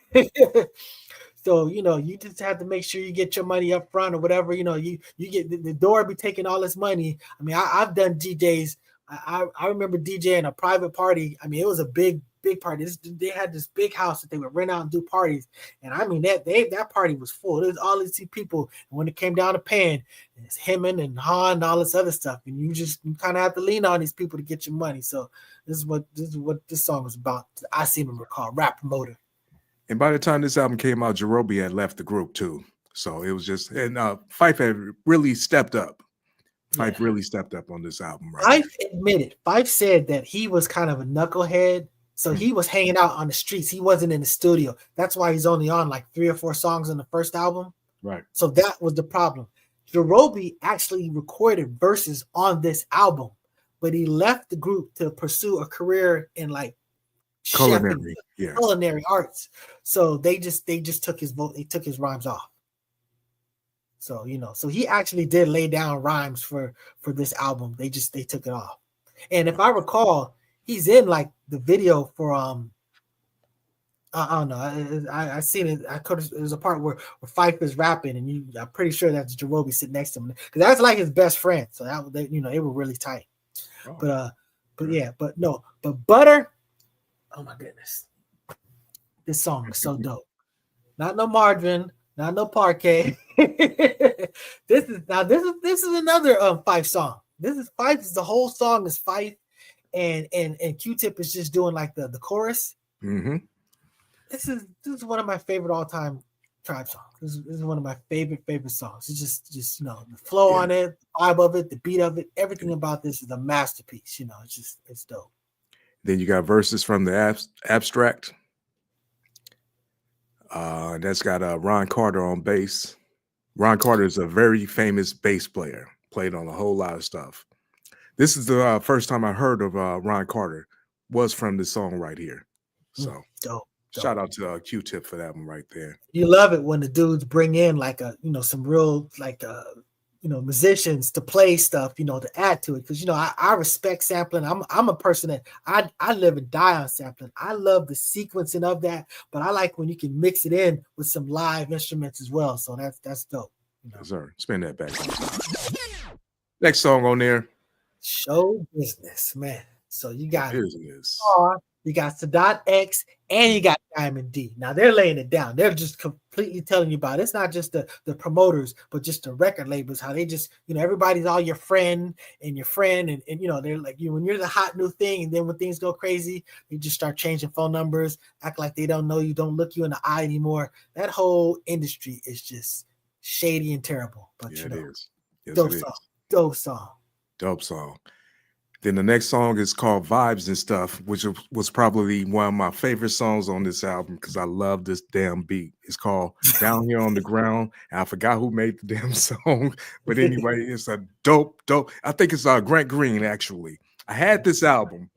So, you know, you just have to make sure you get your money up front or whatever. You know, you get the door be taking all this money. I mean, I've done DJs. I remember DJing a private party. I mean, it was a big party. They had this big house that they would rent out and do parties. And I mean, that party was full. There's all these people. And when it came down to paying, it's Hemon and Han and all this other stuff. And you kind of have to lean on these people to get your money. So this is what this song was about. I seem to recall, Rap Promoter. And by the time this album came out, Jarobi had left the group too. So it was just, and Fife had really stepped up. Fife really stepped up on this album, right? Fife said that he was kind of a knucklehead. So he was hanging out on the streets. He wasn't in the studio. That's why he's only on like 3 or 4 songs on the first album. Right. So that was the problem. Jarobi actually recorded verses on this album, but he left the group to pursue a career in like culinary arts. So they just took his vote. They took his rhymes off. So, you know, so he actually did lay down rhymes for this album. They took it off. And if I recall, he's in like the video for I don't know. I seen it. There's a part where Fife is rapping, and I'm pretty sure that's Jarobi sitting next to him, because that's like his best friend. So they were really tight. Oh. But Butter. Oh my goodness, this song is so dope. Not no Margarine, not no Parquet. This is another Fife song. This is Fife. The whole song is Fife, and Q-Tip is just doing like the chorus. Mm-hmm. This is one of my favorite all time Tribe songs. This is one of my favorite songs. It's just you know, the flow on it, the vibe of it, the beat of it, everything about this is a masterpiece. You know, it's dope. Then you got verses from the Abstract. That's got Ron Carter on bass. Ron Carter is a very famous bass player. Played on a whole lot of stuff. This is the first time I heard of Ron Carter. Was from this song right here. So dope. Shout out to Q-Tip for that one right there. You love it when the dudes bring in like some real like musicians to play stuff, to add to it. Because I respect sampling. I'm a person that I live and die on sampling. I love the sequencing of that, but I like when you can mix it in with some live instruments as well. So that's dope. Yes, sir. Spin that back. Next song on there. Show business, man. So you got Business. You got Sadat X and you got Diamond D. Now they're laying it down. They're just completely telling you about it. It's not just the promoters, but just the record labels, how they just, everybody's all your friend, and they're like you when you're the hot new thing, and then when things go crazy, you just start changing phone numbers, act like they don't know you, don't look you in the eye anymore. That whole industry is just shady and terrible. But it is. Yes, dope it song. is. Dope song. Dope song. Then the next song is called Vibes and Stuff, which was probably one of my favorite songs on this album because I love this damn beat. It's called Down Here on the Ground. And I forgot who made the damn song. But anyway, it's a dope. I think it's Grant Green, actually. I had this album.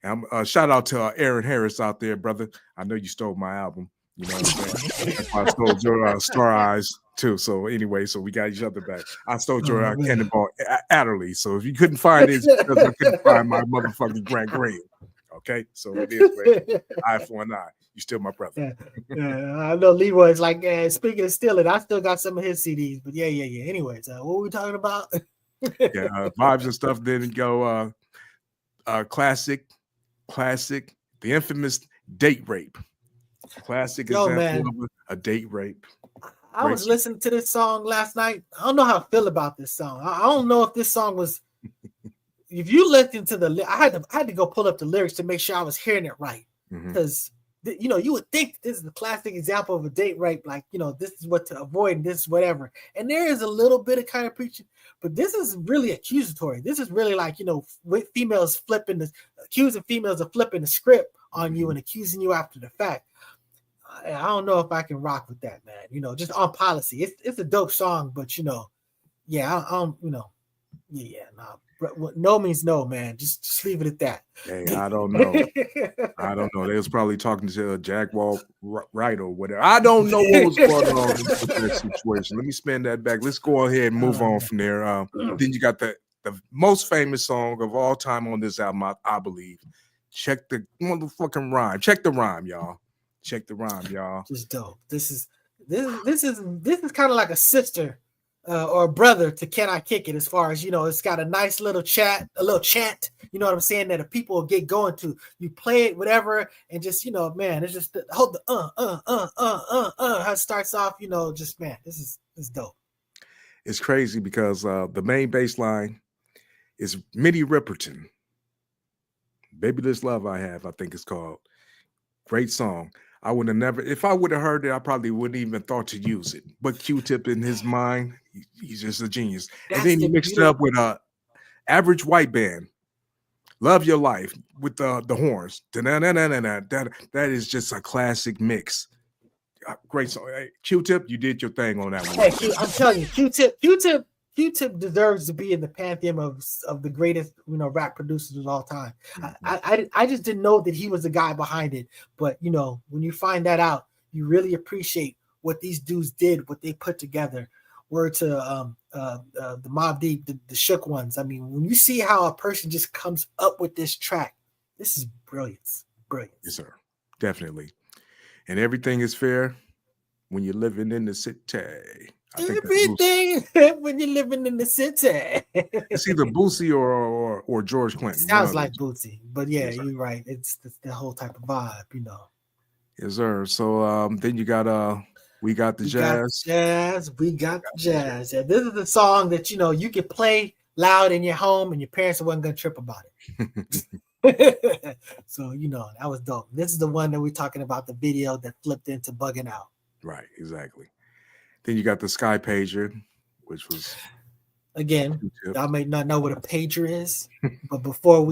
And shout out to Aaron Harris out there, brother. I know you stole my album. You know what I'm saying? That's why I stole your Star Eyes too. So anyway, so we got each other back. I stole your Cannonball Adderley. So if you couldn't find it, it's because I couldn't find my motherfucking Grant Green. Okay, so it is eye for an eye. You still my brother. Yeah, I know Leroy's like, speaking of stealing, I still got some of his CDs. But yeah. Anyways, what were we talking about? Vibes and Stuff. Then go classic, the infamous Date Rape. Classic example of a date rape. I was listening to this song last night. I don't know how I feel about this song. I don't know if this song was. If you looked into I had to go pull up the lyrics to make sure I was hearing it right, because you would think this is the classic example of a date rape. Like this is what to avoid, and this is whatever. And there is a little bit of kind of preaching, but this is really accusatory. This is really like with females accusing females of flipping the script on you and accusing you after the fact. I don't know if I can rock with that, man. Just on policy, it's a dope song, but no means no, man. Just leave it at that. Hey, I don't know. They was probably talking to Jack Wright or whatever. I don't know what was going on with that situation. Let me spin that back. Let's go ahead and move on from there. Then you got the most famous song of all time on this album, I believe. Check the motherfucking rhyme. Check the rhyme, y'all. Check the rhyme, y'all. Just dope. This is kind of like a sister or a brother to Can I Kick It, as far as it's got a nice little chant, you know what I'm saying, that the people will get going to. You play it, whatever, and just man, it's just hold the how it starts off, just man, this is dope. It's crazy because the main bass line is Minnie Riperton. Baby This Love I Have, I think it's called. Great song. I would have never, if I would have heard it, I probably wouldn't even thought to use it. But Q-Tip in his mind, he's just a genius. And then he mixed it up with Average White Band, Love Your Life, with the horns. That is just a classic mix. Great song. Hey, Q-Tip, you did your thing on that one. Hey, I'm telling you, Q-Tip deserves to be in the pantheon of the greatest, rap producers of all time. I just didn't know that he was the guy behind it. But when you find that out, you really appreciate what these dudes did, what they put together. Word to the Mobb Deep, the Shook Ones. I mean, when you see how a person just comes up with this track, this is brilliance. Brilliance. Yes, sir. Definitely. And everything is fair when you're living in the city. Everything when you're living in the city. It's either Boosie or George Clinton. Sounds like Boosie, but yeah, you're right. It's the whole type of vibe, Yes, sir. So then you got we got the jazz. We got the jazz. Yeah, this is the song that you could play loud in your home and your parents wasn't gonna trip about it. So that was dope. This is the one that we're talking about, the video that flipped into Bugging Out. Right, exactly. Then you got the Sky Pager, which was again. Y'all may not know what a pager is, but before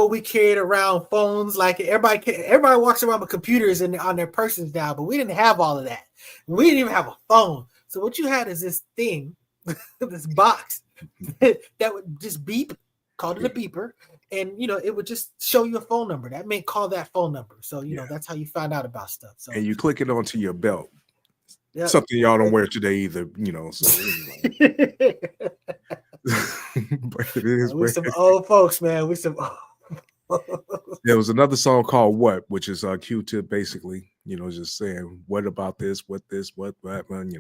we carried around phones, like everybody walks around with computers on their persons now, but we didn't have all of that. We didn't even have a phone. So what you had is this thing, this box that would just beep, called it a beeper, and it would just show you a phone number. That meant call that phone number. So that's how you find out about stuff. So And you click it onto your belt. yeah. Something y'all don't wear today either, so anyway. But it is We some old folks, man. We some. There was another song called What, which is Q-Tip basically, just saying what about this, what happened,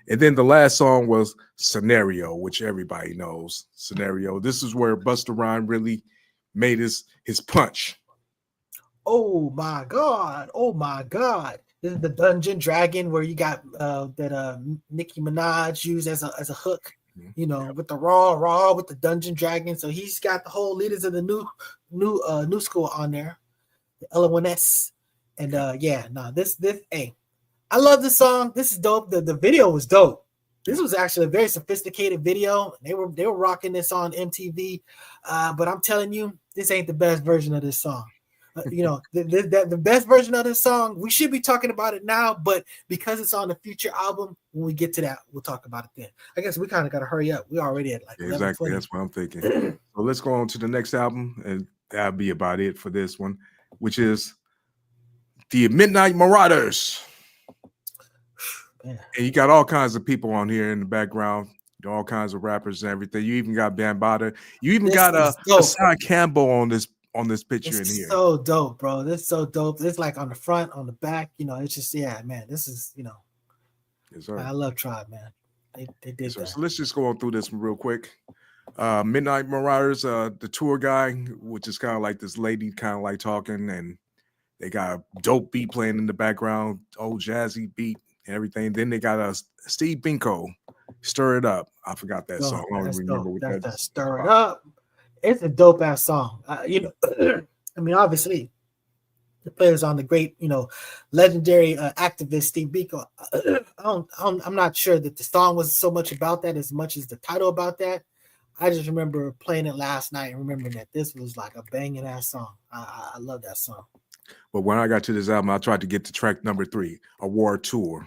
And then the last song was Scenario, which everybody knows. Scenario. This is where Busta Rhymes really made his punch. Oh my God. Oh my God. This is the Dungeon Dragon where you got that Nicki Minaj used as a hook, with the raw with the Dungeon Dragon. So he's got the whole leaders of the new school on there, the L1S. And this hey, I love this song. This is dope. The video was dope. This was actually a very sophisticated video. They were rocking this on MTV. But I'm telling you, this ain't the best version of this song. The best version of this song, we should be talking about it now, but because it's on the future album, when we get to that, we'll talk about it then. I guess we kind of got to hurry up. We already at like exactly. That's what I'm thinking. So let's go on to the next album, and that'll be about it for this one, which is the Midnight Marauders. Man. And you got all kinds of people on here in the background, all kinds of rappers and everything. You even got Bambaataa. You even got Hassan Campbell on this picture in here. So dope, bro. This is so dope. It's like on the front, on the back. It's just man. This is Yes, sir. I love Tribe, man. They did that. So let's just go on through this real quick. Midnight Marauders, the tour guy, which is kind of like this lady, kind of like talking, and they got a dope beat playing in the background, old jazzy beat and everything. Then they got Steve Biko, Stir It Up. I forgot that song. I don't remember what that Stir It Up. It's a dope ass song. I mean, obviously, the players on the great, legendary activist Steve Biko. I'm not sure that the song was so much about that as much as the title about that. I just remember playing it last night and remembering that this was like a banging ass song. I love that song. But when I got to this album, I tried to get to track number 3, A War Tour.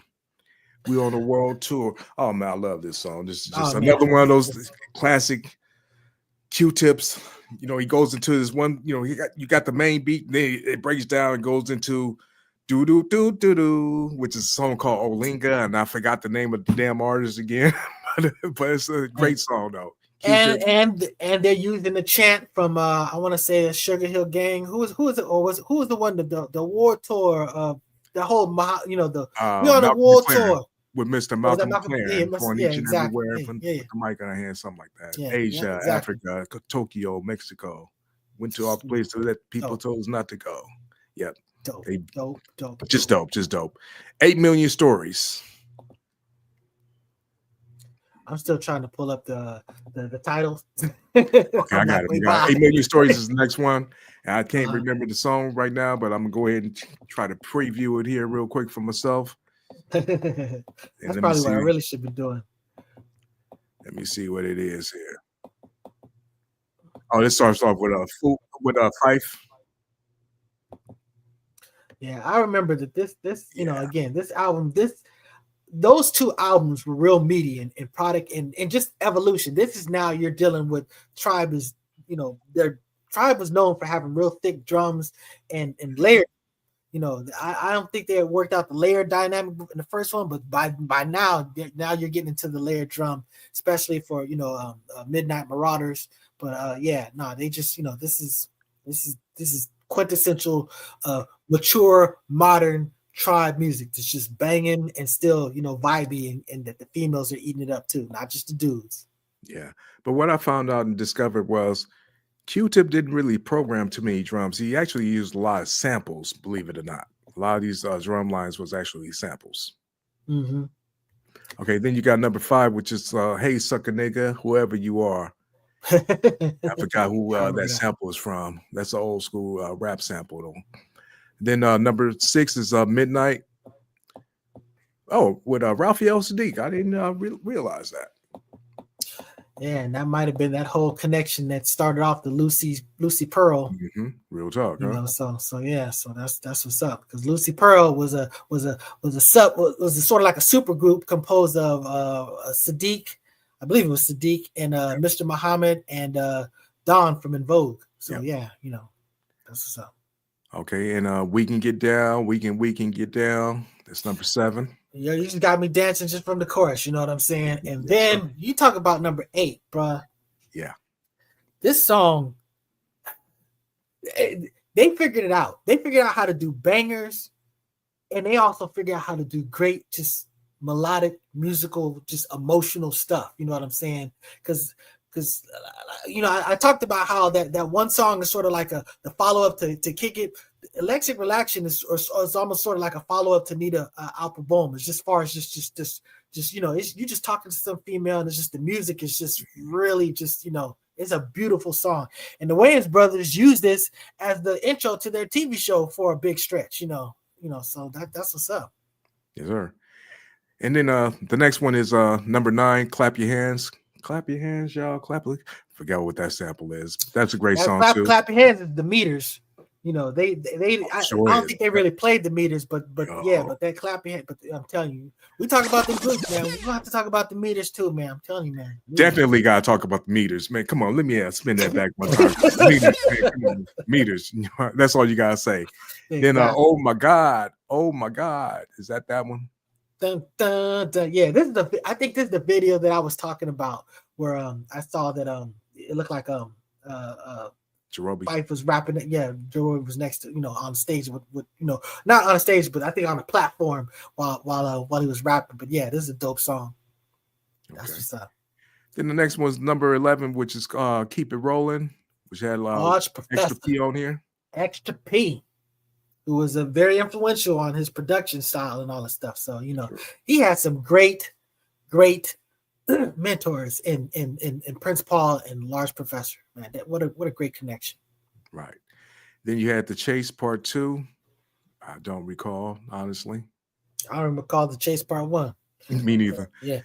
We on a world tour. Oh man, I love this song. This is just another one of those classic Q-tips. He goes into this one, you got the main beat, then it breaks down and goes into do do do do do, which is a song called Olinga, and I forgot the name of the damn artist again. but it's a great song though. And they're using the chant from I want to say the Sugar Hill Gang. Who was it? Or who was the one the war tour of the whole we on the war tour with Mr. Malcolm McLaren going each and everywhere with the mic in our hand, something like that. Asia, Africa, Tokyo, Mexico. Went to all the places that people told us not to go. Yep. Dope. Just dope. 8 Million Stories. I'm still trying to pull up the titles. Okay, I got it. 8 Million Stories is the next one. And I can't remember the song right now, but I'm gonna go ahead and try to preview it here real quick for myself. That's probably what I really should be doing. Let me see what it is here. Oh, this starts off with a Fife. Yeah, I remember that this again, this album, those two albums were real meaty in product and just evolution. This is now you're dealing with Tribe is, their Tribe was known for having real thick drums and layered. I don't think they had worked out the layer dynamic in the first one, but by now you're getting into the layered drum, especially for Midnight Marauders. But they just this is quintessential mature modern Tribe music that's just banging and still vibey and that the females are eating it up too, not just the dudes. Yeah, but what I found out and discovered was Q-Tip didn't really program too many drums. He actually used a lot of samples, believe it or not. A lot of these drum lines was actually samples. Mm-hmm. Okay, then you got number 5, which is Hey Sucker Nigga, Whoever You Are. I forgot who that sample is from. That's an old school rap sample though. Then number 6 is Midnight. Oh, with Raphael Sadiq. I didn't realize that. Yeah, and that might have been that whole connection that started off the Lucy Pearl. Mm-hmm. Real talk, huh? So that's what's up. Because Lucy Pearl was sort of like a super group composed of Sadiq, I believe it was Sadiq and Mr. Muhammad and Don from In Vogue. So Yep. yeah, you know, that's what's up. Okay, and we can get down. We can get down. That's number 7. Yeah, you just got me dancing just from the chorus. You know what I'm saying? And Yes, then sir. you talk about number 8, bruh. Yeah. This song, they figured it out. They figured out how to do bangers, and they also figured out how to do great, just melodic, musical, just emotional stuff. You know what I'm saying? Because you know, I talked about how that one song is sort of like the follow up to Kick It. Electric Relaxation is almost sort of like a follow up to Nita Alpha Boom. It's just far as just you know, you just talking to some female, and it's just the music is just really just, you know, it's a beautiful song. And the Wayans brothers use this as the intro to their TV show for a big stretch. You know, so that's what's up. Yes, sir. And then the next one is number 9. Clap your hands. Clap your hands, y'all. Forgot what that sample is. That's a great song too. Clap your hands is the Meters. You know, I don't think they really played the Meters, but yeah, but that clap your hand. But I'm telling you, we talk about the groups, man. We're gonna have to talk about the Meters too, man. I'm telling you, man. Definitely gotta talk about the Meters, man. Come on, let me spin that back one time. Meters, man, come on. Meters. That's all you gotta say. Exactly. Then oh my God, is that one? Dun, dun, dun. Yeah, I think this is the video that I was talking about, where I saw that it looked like Jerobi Fife was rapping it. Yeah, Jerobi was next to, you know, on stage with you know, not on a stage, but I think on a platform while he was rapping. But yeah, this is a dope song. That's what's up. Then the next one's number 11, which is Keep It Rolling, which had a lot of Extra P on here. Extra P, who was very influential on his production style and all that stuff. So, you know, he had some great mentors in Prince Paul and Large Professor. Man, what a great connection. Right. Then you had The Chase Part 2. I don't recall, honestly. I don't recall The Chase Part 1. Me neither. Yeah.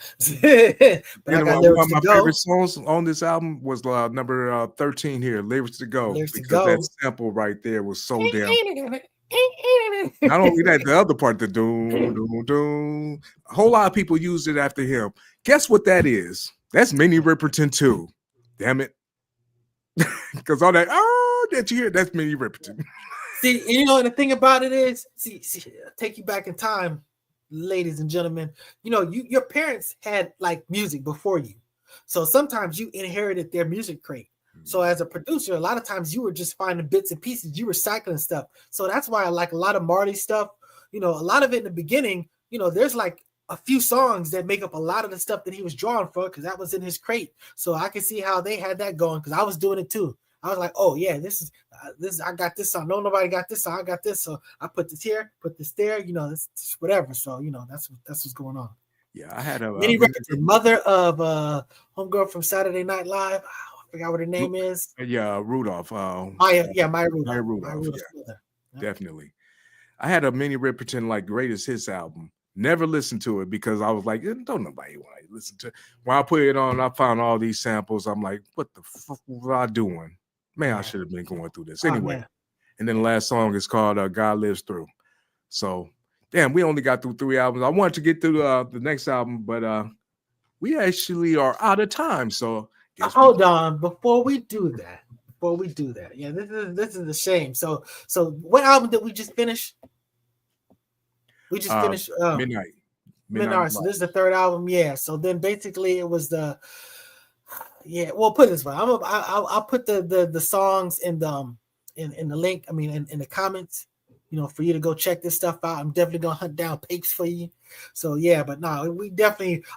But I got one of my favorite songs on this album was number 13 here, Lyrics to Go. Lyrics to because Go. That sample right there was so damn. Not only that, the other part, the doom, doom, doom. A whole lot of people used it after him. Guess what that is? That's Minnie Riperton too. Damn it. Because all that, that you hear, that's Minnie Riperton. See, you know, the thing about it is, see, take you back in time, ladies and gentlemen. You know, your parents had like music before you. So sometimes you inherited their music crate. So as a producer, a lot of times you were just finding bits and pieces, you were cycling stuff. So that's why I like a lot of Marty stuff. You know, a lot of it in the beginning, you know, there's like a few songs that make up a lot of the stuff that he was drawing for, because that was in his crate. So I can see how they had that going, because I was doing it too. I was like, oh yeah, this is I got this song. No, nobody got this song. I got this. So I put this here, put this there, you know, this whatever. So, you know, that's what's going on. Yeah, I had a Minnie Riperton, mother of homegirl from Saturday Night Live. I forgot what her name is. Yeah, Rudolph. Maya Rudolph. Maya Rudolph. Yeah. Definitely. I had a Minnie Riperton like Greatest Hits album. Never listened to it because I was like, don't nobody want to listen to it. When I put it on, I found all these samples. I'm like, what the fuck was I doing? Man, I should have been going through this. Anyway, and then the last song is called God Lives Through. So, damn, we only got through 3 albums. I wanted to get through the next album, but we actually are out of time. So, hold on. Before we do that, yeah, this is a shame. So what album did we just finish? We just finished Midnight. So this is the 3rd album. Yeah. So then basically it was well, put it this way. I'll put the songs in the link. I mean, in the comments, you know, for you to go check this stuff out. I'm definitely gonna hunt down pics for you. So yeah, but no, I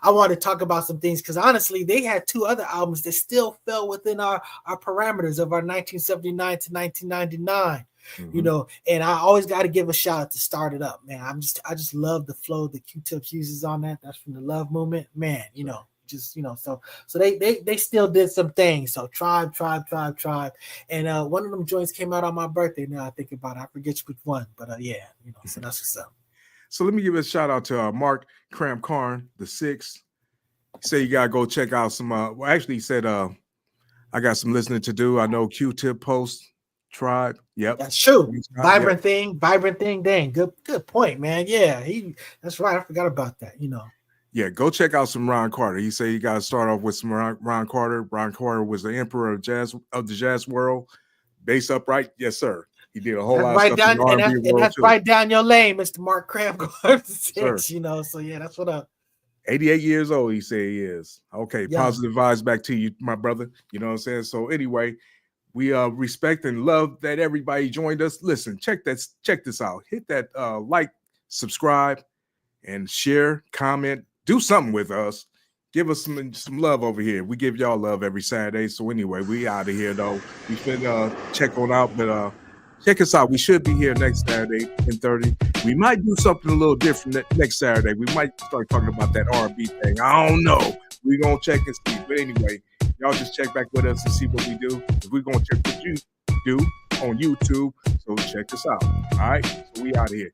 want to talk about some things, because honestly, they had 2 other albums that still fell within our parameters of our 1979 to 1999. Mm-hmm. You know, and I always got to give a shout out to Start It Up, man. I just love the flow the Q-Tips uses on that. That's from the Love Movement, man. You know, just, you know, so they still did some things. So Tribe, and one of them joints came out on my birthday. Now I think about it, I forget which one, but yeah, you know, so that's what's up. So let me give a shout out to Mark Cramp Karn, the 6th. He said you gotta go check out some. Well, actually, he said I got some listening to do. I know Q-Tip post. Tribe, yep, that's true. Vibrant thing, dang, good point, man. Yeah, that's right. I forgot about that. You know, Yeah, go check out some Ron Carter. He said you got to start off with some Ron Carter. Ron Carter was the emperor of the jazz world. Bass upright, yes, sir. He did a whole lot of stuff in the R&B world, and that's too. right down your lane, Mr. Mark Cram. Sir. You know, so yeah, that's what up. 88 years old, he said he is. Okay, Yeah. Positive vibes back to you, my brother. You know what I'm saying? So anyway, we respect and love that everybody joined us. Listen, check this out. Hit that like, subscribe, and share, comment, do something with us. Give us some love over here. We give y'all love every Saturday. So anyway, we out of here though. We finna check on out, but check us out. We should be here next Saturday, 10:30. We might do something a little different next Saturday. We might start talking about that R&B thing. I don't know. We're gonna check and see. But anyway, y'all just check back with us and see what we do. We're gonna check what you do on YouTube. So check us out. All right. So we out of here.